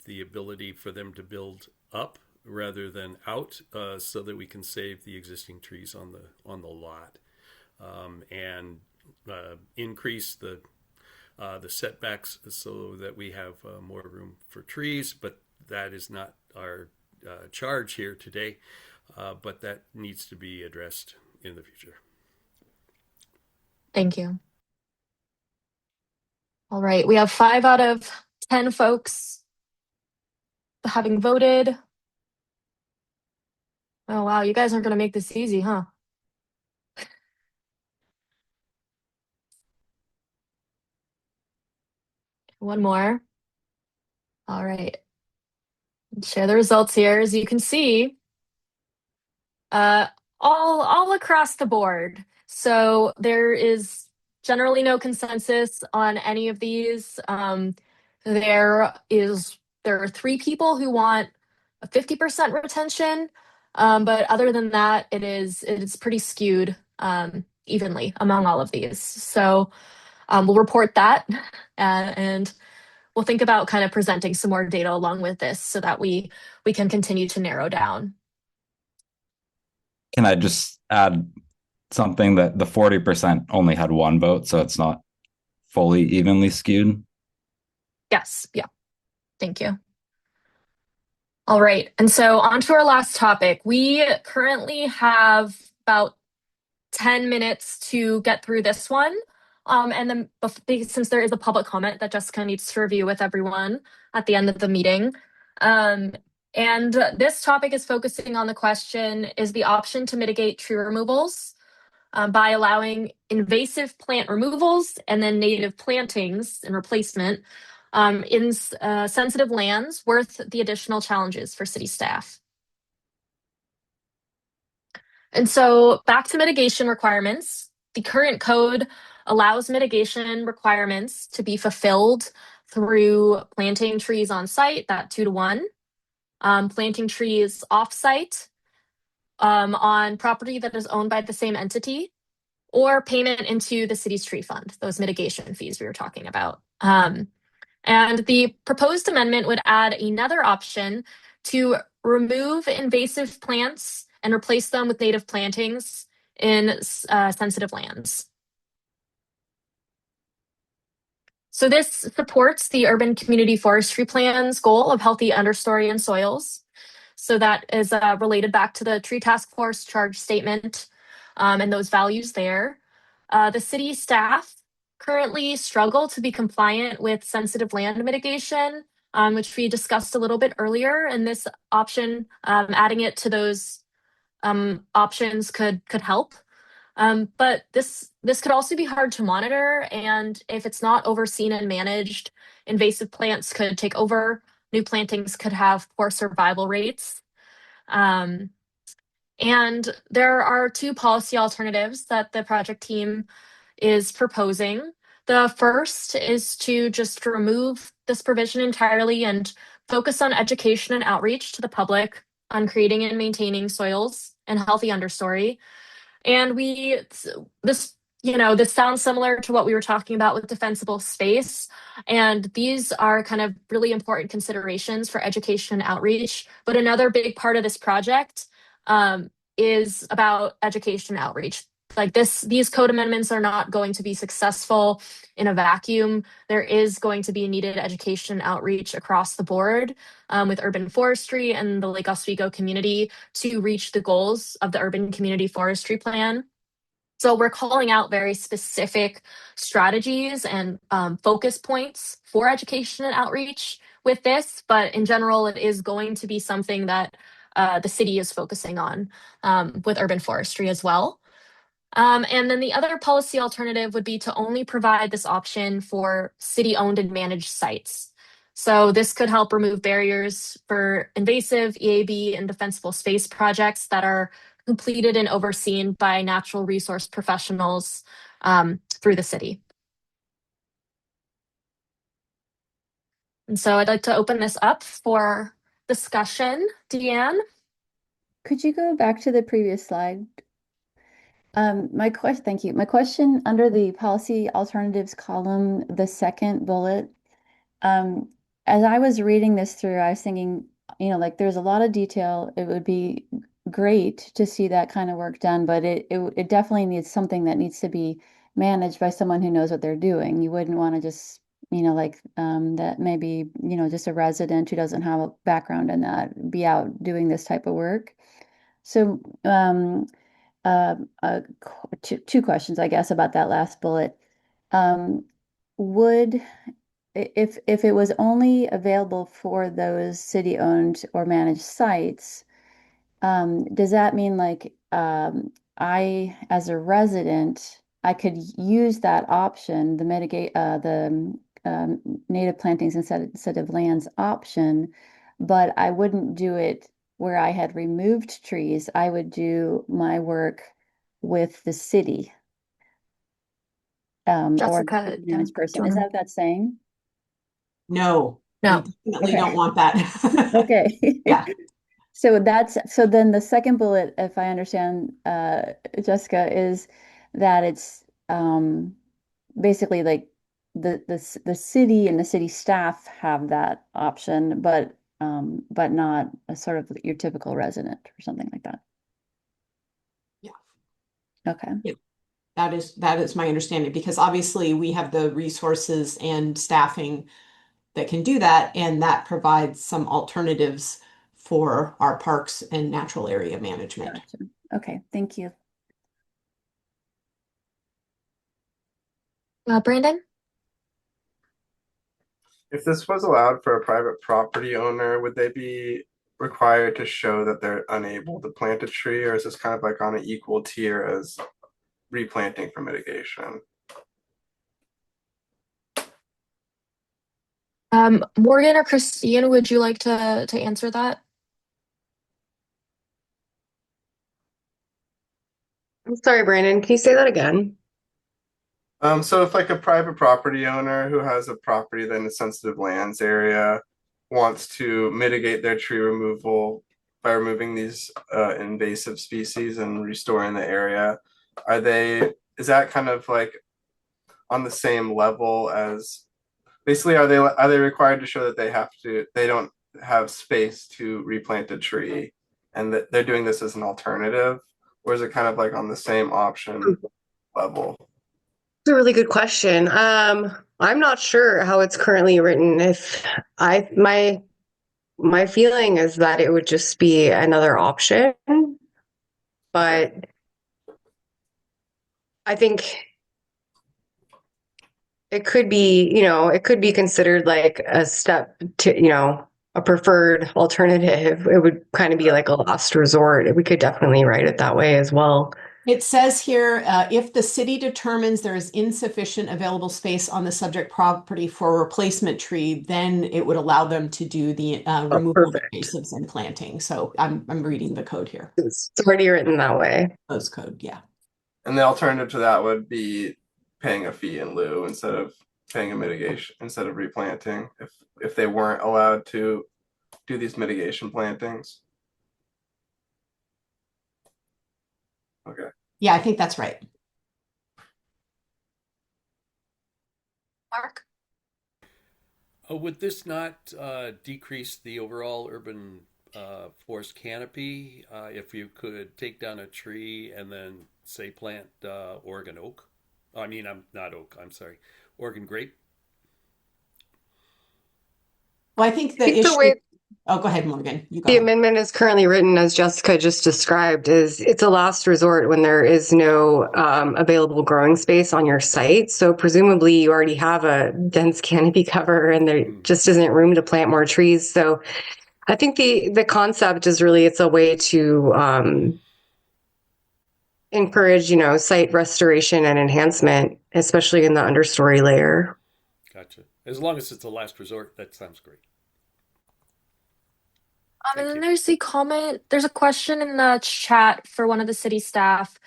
the ability for them to build up rather than out, so that we can save the existing trees on the lot, and increase the setbacks so that we have more room for trees. But that is not our charge here today. But that needs to be addressed in the future. Thank you. All right, we have 5 out of 10 folks having voted. Oh, wow, you guys aren't going to make this easy, huh? One more. All right. Share the results here. As you can see, all across the board. So there is generally no consensus on any of these. There are 3 people who want a 50% retention, but other than that, it's pretty skewed evenly among all of these. So we'll report that, and we'll think about kind of presenting some more data along with this so that we can continue to narrow down. Can I just add something that the 40% only had 1 vote, so it's not fully evenly skewed? Yes. Yeah. Thank you. All right. And so on to our last topic. We currently have about 10 minutes to get through this one. And then since there is a public comment that Jessica needs to review with everyone at the end of the meeting. And this topic is focusing on the question, is the option to mitigate tree removals by allowing invasive plant removals and then native plantings and replacement in sensitive lands worth the additional challenges for city staff? And so back to mitigation requirements. The current code allows mitigation requirements to be fulfilled through planting trees on site, that 2 to 1, planting trees off site on property that is owned by the same entity, or payment into the city's tree fund, those mitigation fees we were talking about. And the proposed amendment would add another option to remove invasive plants and replace them with native plantings in sensitive lands. So this supports the urban community forestry plan's goal of healthy understory and soils. So that is related back to the Tree Task Force charge statement and those values there. The city staff currently struggle to be compliant with sensitive land mitigation, which we discussed a little bit earlier. And this option, adding it to those options could help. But this could also be hard to monitor. And if it's not overseen and managed, invasive plants could take over. New plantings could have poor survival rates. And there are two policy alternatives that the project team is proposing. The first is to just remove this provision entirely and focus on education and outreach to the public on creating and maintaining soils and healthy understory. And this sounds similar to what we were talking about with defensible space. And these are kind of really important considerations for education and outreach. But another big part of this project is about education and outreach. Like these code amendments are not going to be successful in a vacuum. There is going to be needed education and outreach across the board with urban forestry and the Lake Oswego community to reach the goals of the urban community forestry plan. So we're calling out very specific strategies and focus points for education and outreach with this, but in general, it is going to be something that the city is focusing on with urban forestry as well. And then the other policy alternative would be to only provide this option for city-owned and managed sites. So this could help remove barriers for invasive EAB and defensible space projects that are completed and overseen by natural resource professionals through the city. And so I'd like to open this up for discussion. Deanne? Could you go back to the previous slide? Thank you. My question under the policy alternatives column, the second bullet, as I was reading this through, I was thinking, like there's a lot of detail. It would be great to see that kind of work done, but it definitely needs something that needs to be managed by someone who knows what they're doing. You wouldn't want to just, that maybe, just a resident who doesn't have a background in that be out doing this type of work. So, uh, uh, two questions, I guess, about that last bullet. Would if it was only available for those city-owned or managed sites, does that mean like I, as a resident, I could use that option, the mitigate the native plantings instead of lands option, but I wouldn't do it where I had removed trees. I would do my work with the city or Jessica, the managed person. Is that what that's saying? No, No. we definitely Okay. don't want that. Okay. Yeah. So then the second bullet, if I understand, Jessica, is that it's basically like the city and the city staff have that option, but not a sort of your typical resident or something like that. Yeah. Okay. Yeah. That is my understanding, because obviously we have the resources and staffing that can do that, and that provides some alternatives for our parks and natural area management. Gotcha. Okay, thank you. Brandon? If this was allowed for a private property owner, would they be required to show that they're unable to plant a tree, or is this kind of like on an equal tier as replanting for mitigation? Morgan or Christine, would you like to answer that? I'm sorry, Brandon, can you say that again? So if like a private property owner who has a property that in a sensitive lands area wants to mitigate their tree removal by removing these invasive species and restoring the area, is that kind of like on the same level as basically are they required to show that they don't have space to replant a tree and that they're doing this as an alternative, or is it kind of like on the same option level? It's a really good question. I'm not sure how it's currently written. If my feeling is that it would just be another option, but I think it could be, it could be considered like a step to, a preferred alternative. It would kind of be like a last resort. We could definitely write it that way as well. It says here, if the city determines there is insufficient available space on the subject property for a replacement tree, then it would allow them to do the removal of Perfect. invasives and planting. So I'm reading the code here. It's already written that way. Proposed code, yeah. And the alternative to that would be paying a fee in lieu instead of paying a mitigation, instead of replanting, if they weren't allowed to do these mitigation plantings. Okay. Yeah, I think that's right. Mark? Would this not decrease the overall urban forest canopy if you could take down a tree and then, say, plant Oregon oak? I mean, I'm not oak, I'm sorry, Oregon grape? Well, I think the I think the issue. way Oh, go ahead, Morgan. You go the ahead. amendment is currently written, as Jessica just described, is it's a last resort when there is no available growing space on your site. So presumably you already have a dense canopy cover and there just isn't room to plant more trees. So I think the concept is really, it's a way to encourage, site restoration and enhancement, especially in the understory layer. Gotcha. As long as it's a last resort, that sounds great. And then there's there's a question in the chat for one of the city staff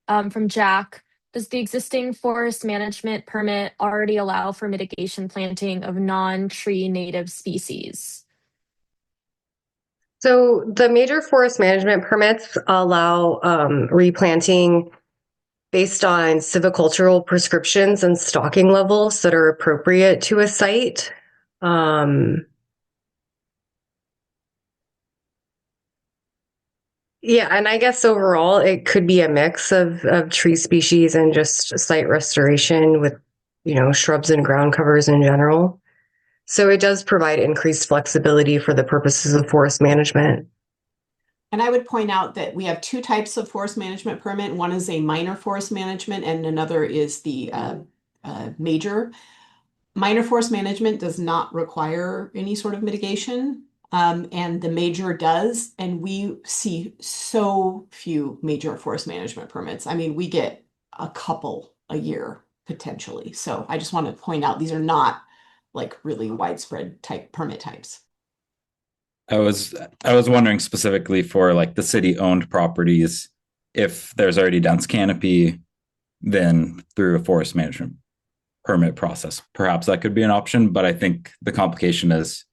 from Jack. Does the existing forest management permit already allow for mitigation planting of non-tree native species? So the major forest management permits allow replanting based on silvicultural prescriptions and stocking levels that are appropriate to a site. Yeah, and I guess overall it could be a mix of tree species and just site restoration with, shrubs and ground covers in general. So it does provide increased flexibility for the purposes of forest management. And I would point out that we have two types of forest management permit. One is a minor forest management and another is the major. Minor forest management does not require any sort of mitigation, and the major does. And we see so few major forest management permits. I mean, we get a couple a year potentially. So I just want to point out these are not like really widespread type permit types. I was wondering specifically for like the city owned properties, if there's already dense canopy, then through a forest management permit process, perhaps that could be an option. But I think the complication is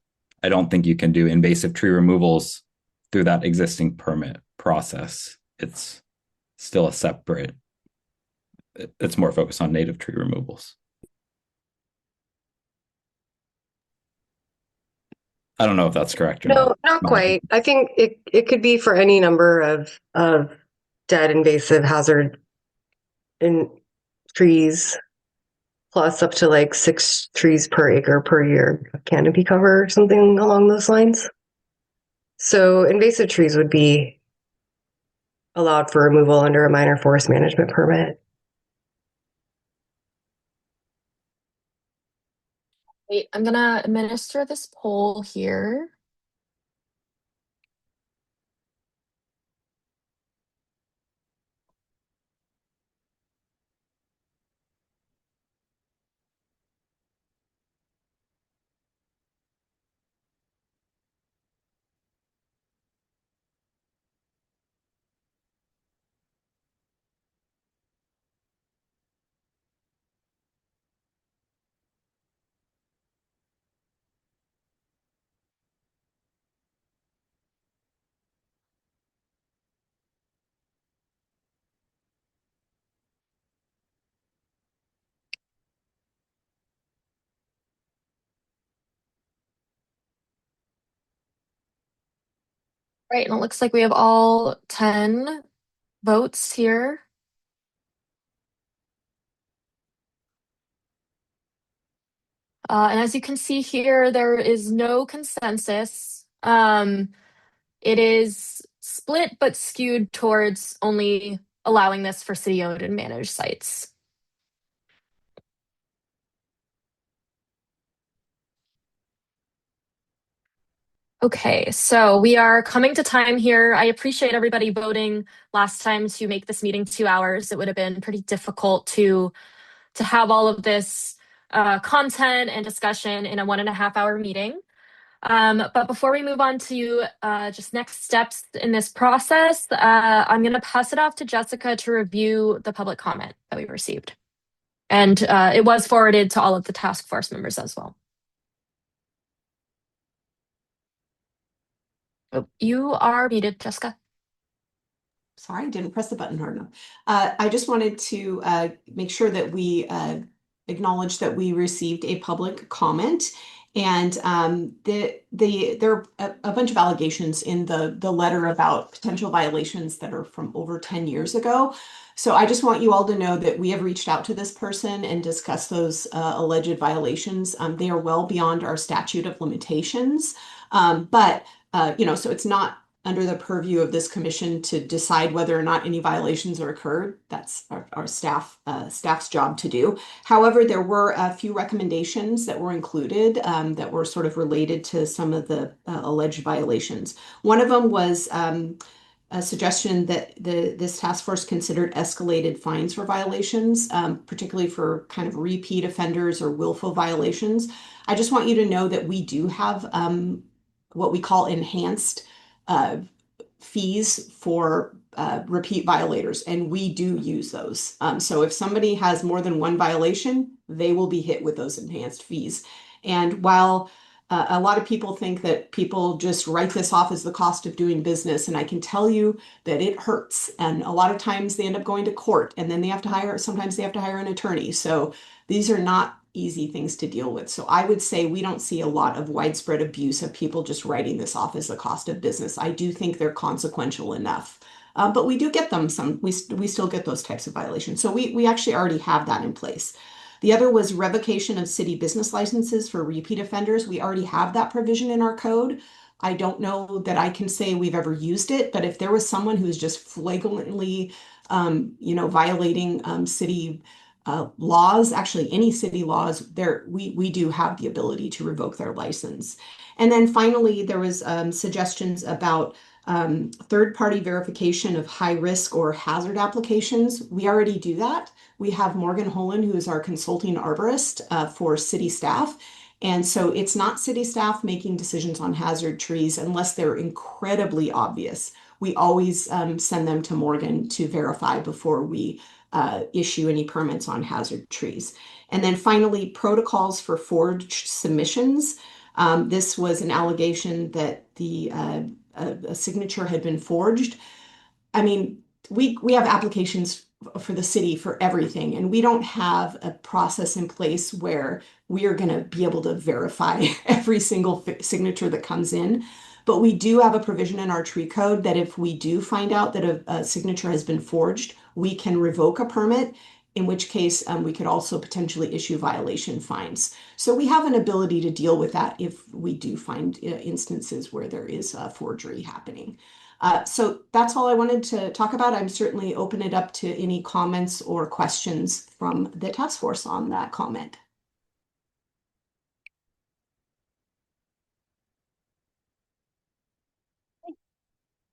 I don't think you can do invasive tree removals through that existing permit process. It's still a separate, it's more focused on native tree removals. I don't know if that's correct or not. No, not quite. I think it could be for any number of dead invasive hazard in trees, plus up to like 6 trees per acre per year canopy cover or something along those lines. So invasive trees would be allowed for removal under a minor forest management permit. Wait, I'm gonna administer this poll here. Right, and it looks like we have all 10 votes here. And as you can see here, there is no consensus. It is split but skewed towards only allowing this for city-owned and managed sites. Okay, so we are coming to time here. I appreciate everybody voting last time to make this meeting 2 hours. It would have been pretty difficult to have all of this content and discussion in a 1.5 hour meeting. But before we move on to just next steps in this process, I'm going to pass it off to Jessica to review the public comment that we received. And it was forwarded to all of the task force members as well. Oh, you are muted, Jessica. Sorry, didn't press the button hard enough. I just wanted to make sure that we acknowledge that we received a public comment, and there are a bunch of allegations in the letter about potential violations that are from over 10 years ago. So I just want you all to know that we have reached out to this person and discussed those alleged violations. They are well beyond our statute of limitations, but so it's not under the purview of this commission to decide whether or not any violations are occurred. That's our staff's job to do. However, there were a few recommendations that were included that were sort of related to some of the alleged violations. One of them was a suggestion that this task force considered escalated fines for violations, particularly for kind of repeat offenders or willful violations. I just want you to know that we do have what we call enhanced fees for repeat violators, and we do use those. So if somebody has more than one violation, they will be hit with those enhanced fees. And while a lot of people think that people just write this off as the cost of doing business, and I can tell you that it hurts. And a lot of times they end up going to court, and then sometimes they have to hire an attorney. So these are not easy things to deal with. So I would say we don't see a lot of widespread abuse of people just writing this off as the cost of business. I do think they're consequential enough. But we do get them we still get those types of violations. So we actually already have that in place. The other was revocation of city business licenses for repeat offenders. We already have that provision in our code. I don't know that I can say we've ever used it, but if there was someone who's just flagrantly, violating city laws, actually any city laws, we do have the ability to revoke their license. And then finally, there was suggestions about third-party verification of high risk or hazard applications. We already do that. We have Morgan Holen, who is our consulting arborist for city staff. And so it's not city staff making decisions on hazard trees unless they're incredibly obvious. We always send them to Morgan to verify before we issue any permits on hazard trees. And then finally, protocols for forged submissions. This was an allegation that a signature had been forged. I mean, we have applications for the city for everything, and we don't have a process in place where we are going to be able to verify every single signature that comes in. But we do have a provision in our tree code that if we do find out that a signature has been forged, we can revoke a permit, in which case we could also potentially issue violation fines. So we have an ability to deal with that if we do find instances where there is forgery happening. So that's all I wanted to talk about. I'm certainly open it up to any comments or questions from the task force on that comment.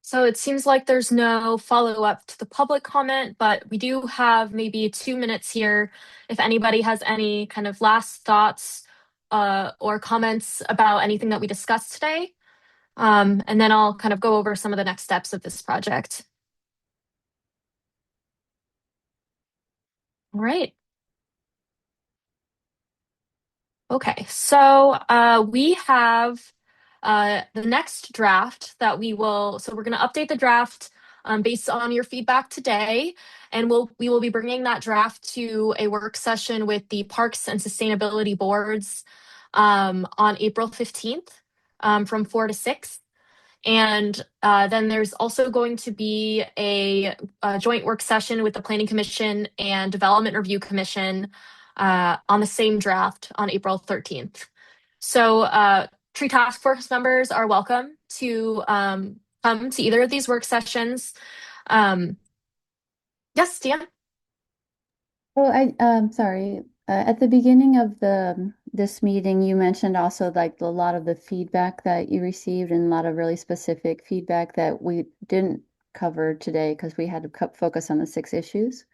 So it seems like there's no follow-up to the public comment, but we do have maybe 2 minutes here if anybody has any kind of last thoughts or comments about anything that we discussed today. And then I'll kind of go over some of the next steps of this project. All right. Okay, so we have the next draft that we're going to update the draft based on your feedback today, and we will be bringing that draft to a work session with the Parks and Sustainability Boards on April 15th from 4 to 6. And then there's also going to be a joint work session with the Planning Commission and Development Review Commission on the same draft on April 13th. So Tree Task Force members are welcome to come to either of these work sessions. Yes, Dan? Oh, sorry. At the beginning of the this meeting, you mentioned also like a lot of the feedback that you received and a lot of really specific feedback that we didn't cover today because we had to focus on the 6 issues.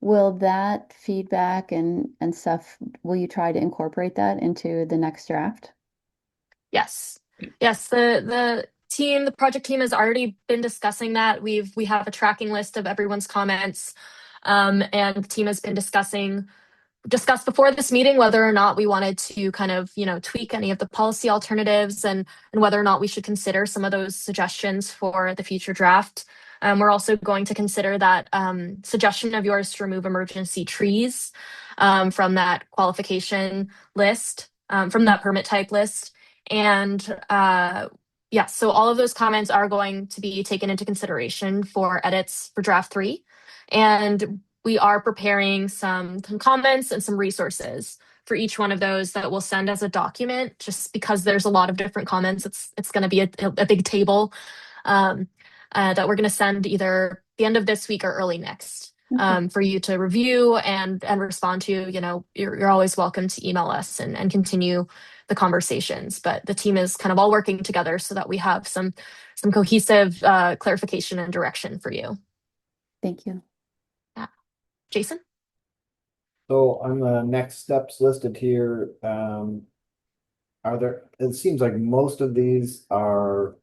Will that feedback and stuff, will you try to incorporate that into the next draft? Yes. Yes, the project team has already been discussing that. We have a tracking list of everyone's comments. And the team has been discussed before this meeting whether or not we wanted to kind of, tweak any of the policy alternatives and whether or not we should consider some of those suggestions for the future draft. We're also going to consider that suggestion of yours to remove emergency trees from that qualification list, from that permit type list. And yeah, so all of those comments are going to be taken into consideration for edits for draft 3. And we are preparing some comments and some resources for each one of those that we'll send as a document, just because there's a lot of different comments. It's going to be a big table that we're going to send either the end of this week or early next for you to review and respond to. You're always welcome to email us and continue the conversations. But the team is kind of all working together so that we have some cohesive clarification and direction for you. Thank you. Jason? So on the next steps listed here, it seems like most of these are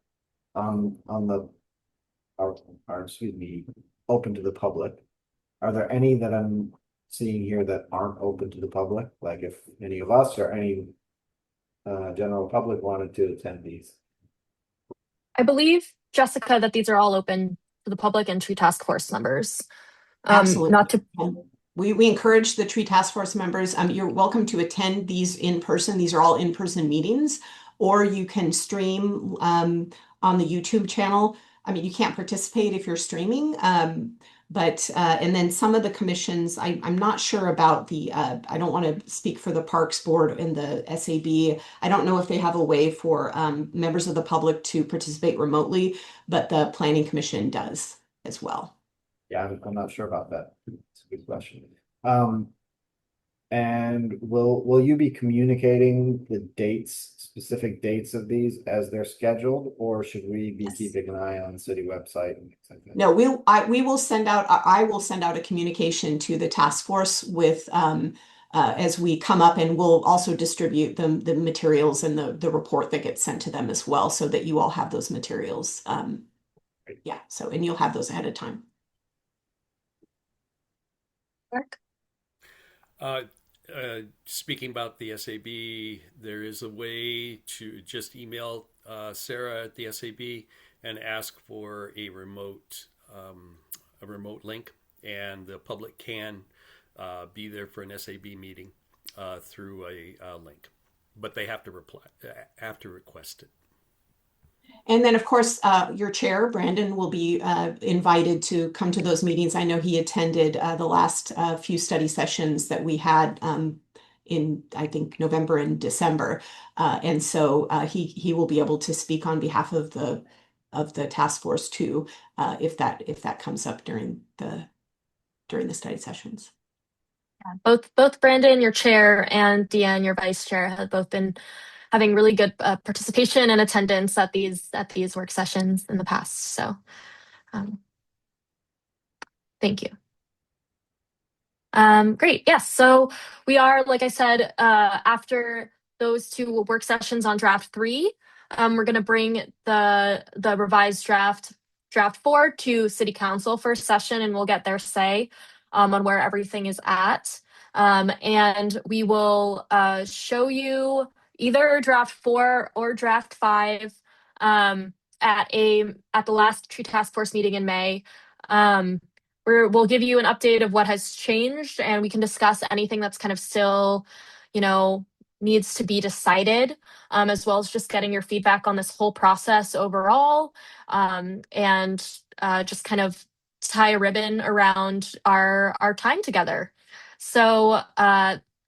excuse me, open to the public. Are there any that I'm seeing here that aren't open to the public? Like if any of us or any general public wanted to attend these? I believe, Jessica, that these are all open to the public and tree task force members. Absolutely. Not to. We encourage the tree task force members. You're welcome to attend these in person. These are all in-person meetings, or you can stream on the YouTube channel. You can't participate if you're streaming, but and then some of the commissions, I'm not sure about the, I don't want to speak for the Parks Board and the SAB. I don't know if they have a way for members of the public to participate remotely, but the Planning Commission does as well. Yeah, I'm not sure about that. It's a good question. And will you be communicating the specific dates of these as they're scheduled, or should we be keeping an eye on the city website and things like that? No, we will send out. I will send out a communication to the task force with as we come up, and we'll also distribute the materials and the report that gets sent to them as well, so that you all have those materials. Yeah. So and you'll have those ahead of time. Mark? Speaking about the SAB, there is a way to just email Sarah at the SAB and ask for a remote link, and the public can be there for an SAB meeting through a link, but they have to request it. And then, of course, your chair, Brandon, will be invited to come to those meetings. I know he attended the last few study sessions that we had in, I think, November and December. And so he will be able to speak on behalf of the task force too, if that comes up during the study sessions. Yeah, both Brandon, your chair, and Deanne, your vice chair, have both been having really good participation and attendance at these work sessions in the past. So thank you. Great. Yes. So we are, like I said, after those 2 work sessions on draft 3, we're going to bring the revised draft 4 to City Council for session, and we'll get their say on where everything is at. And we will show you either draft 4 or draft 5 at the last tree task force meeting in May. We'll give you an update of what has changed, and we can discuss anything that's kind of still, needs to be decided, as well as just getting your feedback on this whole process overall, and just kind of tie a ribbon around our time together. So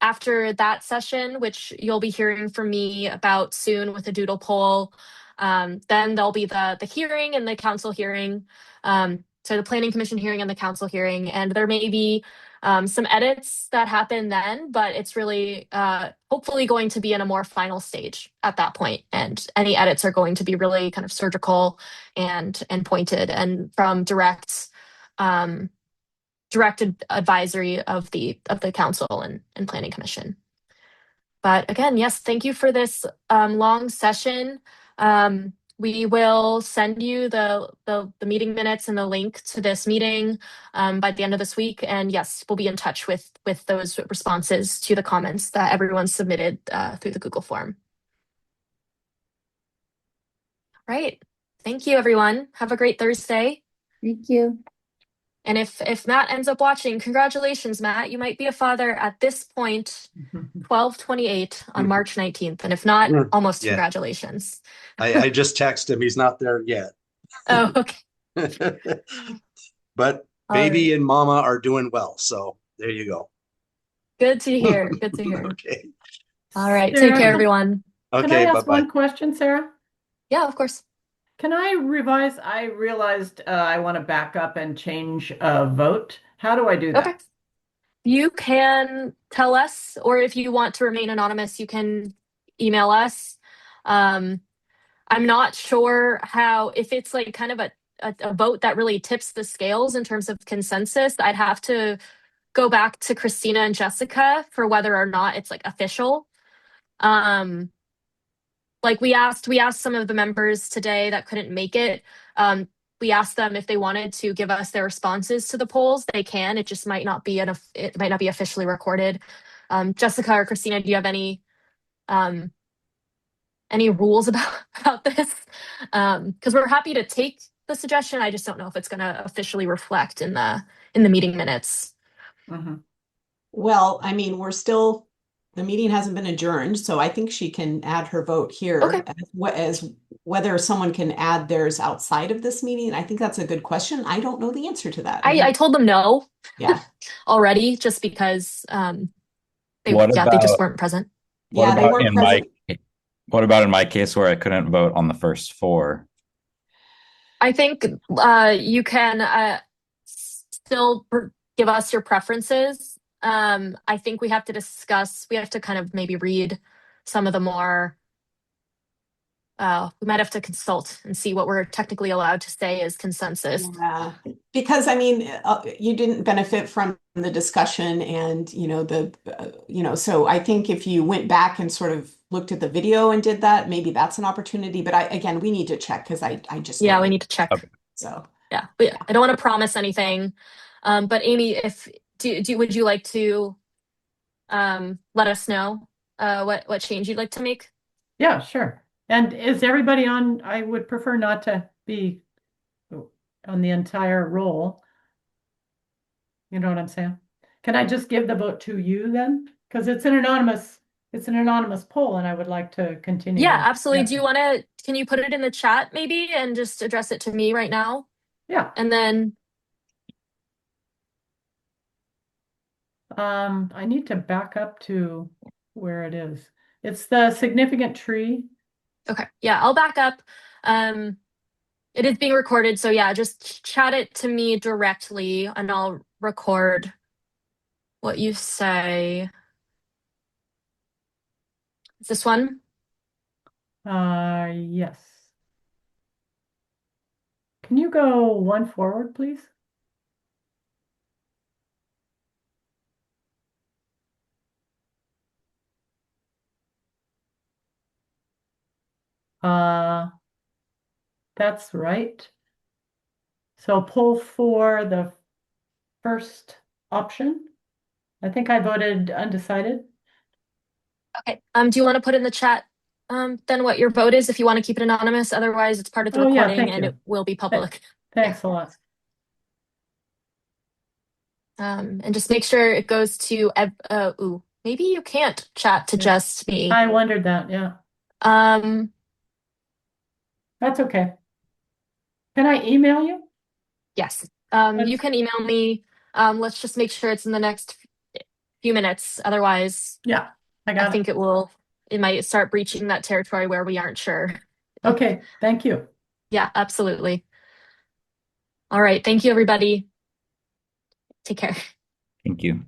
after that session, which you'll be hearing from me about soon with a doodle poll, then there'll be the hearing and the council hearing. So the Planning Commission hearing and the council hearing, and there may be some edits that happen then, but it's really hopefully going to be in a more final stage at that point. And any edits are going to be really kind of surgical and pointed and from directed advisory of the council and planning commission. But again, yes, thank you for this long session. We will send you the meeting minutes and the link to this meeting by the end of this week. And yes, we'll be in touch with those responses to the comments that everyone submitted through the Google form. Right. Thank you, everyone. Have a great Thursday. Thank you. And if Matt ends up watching, congratulations, Matt. You might be a father at this point, 12/28 on March 19th. And if not, almost Yeah. congratulations. I just texted him. He's not there yet. Oh, okay. But baby and mama are doing well. So there you go. Good to hear. Good to hear. Okay. All right. Sarah, Take care, everyone. Can Okay. I ask Bye-bye. one question, Sarah? Yeah, of course. Can I revise? I realized I want to back up and change a vote. How do I do that? Okay. You can tell us, or if you want to remain anonymous, you can email us. I'm not sure how, if it's like kind of a vote that really tips the scales in terms of consensus, I'd have to go back to Christina and Jessica for whether or not it's like official. Like we asked some of the members today that couldn't make it. We asked them if they wanted to give us their responses to the polls. They can. It just might not be it might not be officially recorded. Jessica or Christina, do you have any rules about this? Because we're happy to take the suggestion. I just don't know if it's going to officially reflect in the meeting minutes. Mm-hmm. Well, I mean, the meeting hasn't been adjourned, so I think she can add her vote here. Okay. As whether someone can add theirs outside of this meeting. I think that's a good question. I don't know the answer to that. I told them no. Yeah. Already, just because they just weren't present. Yeah, they weren't present. What about in my case where I couldn't vote on the first 4? I think you can still give us your preferences. I think we have to kind of maybe read some of the more, we might have to consult and see what we're technically allowed to say is consensus. Yeah, because I mean, you didn't benefit from the discussion and, so I think if you went back and sort of looked at the video and did that, maybe that's an opportunity. But again, we need to check because I just. Yeah, we need to check. Okay. So. Yeah, I don't want to promise anything. But Amy, would you like to let us know what change you'd like to make? Yeah, sure. And is everybody on? I would prefer not to be on the entire roll. You know what I'm saying? Can I just give the vote to you then? Because it's an anonymous poll and I would like to continue. Yeah, absolutely. Yeah. Can you put it in the chat maybe and just address it to me right now? Yeah. And then I need to back up to where it is. It's the significant tree. Okay. Yeah, I'll back up. It is being recorded, so yeah, just chat it to me directly and I'll record what you say. Is this one? Yes. Can you go one forward, please? That's right. So pull for the first option. I think I voted undecided. Okay. Do you want to put in the chat then what your vote is if you want to keep it anonymous? Otherwise, it's part of the recording and it will be public. Thanks a lot. And just make sure it goes to maybe you can't chat to just me. I wondered that, yeah. That's okay. Can I email you? Yes. You can email me. Let's just make sure it's in the next few minutes. Otherwise, yeah, I think it might start breaching that territory where we aren't sure. Okay, thank you. Yeah, absolutely. All right. Thank you, everybody. Take care. Thank you.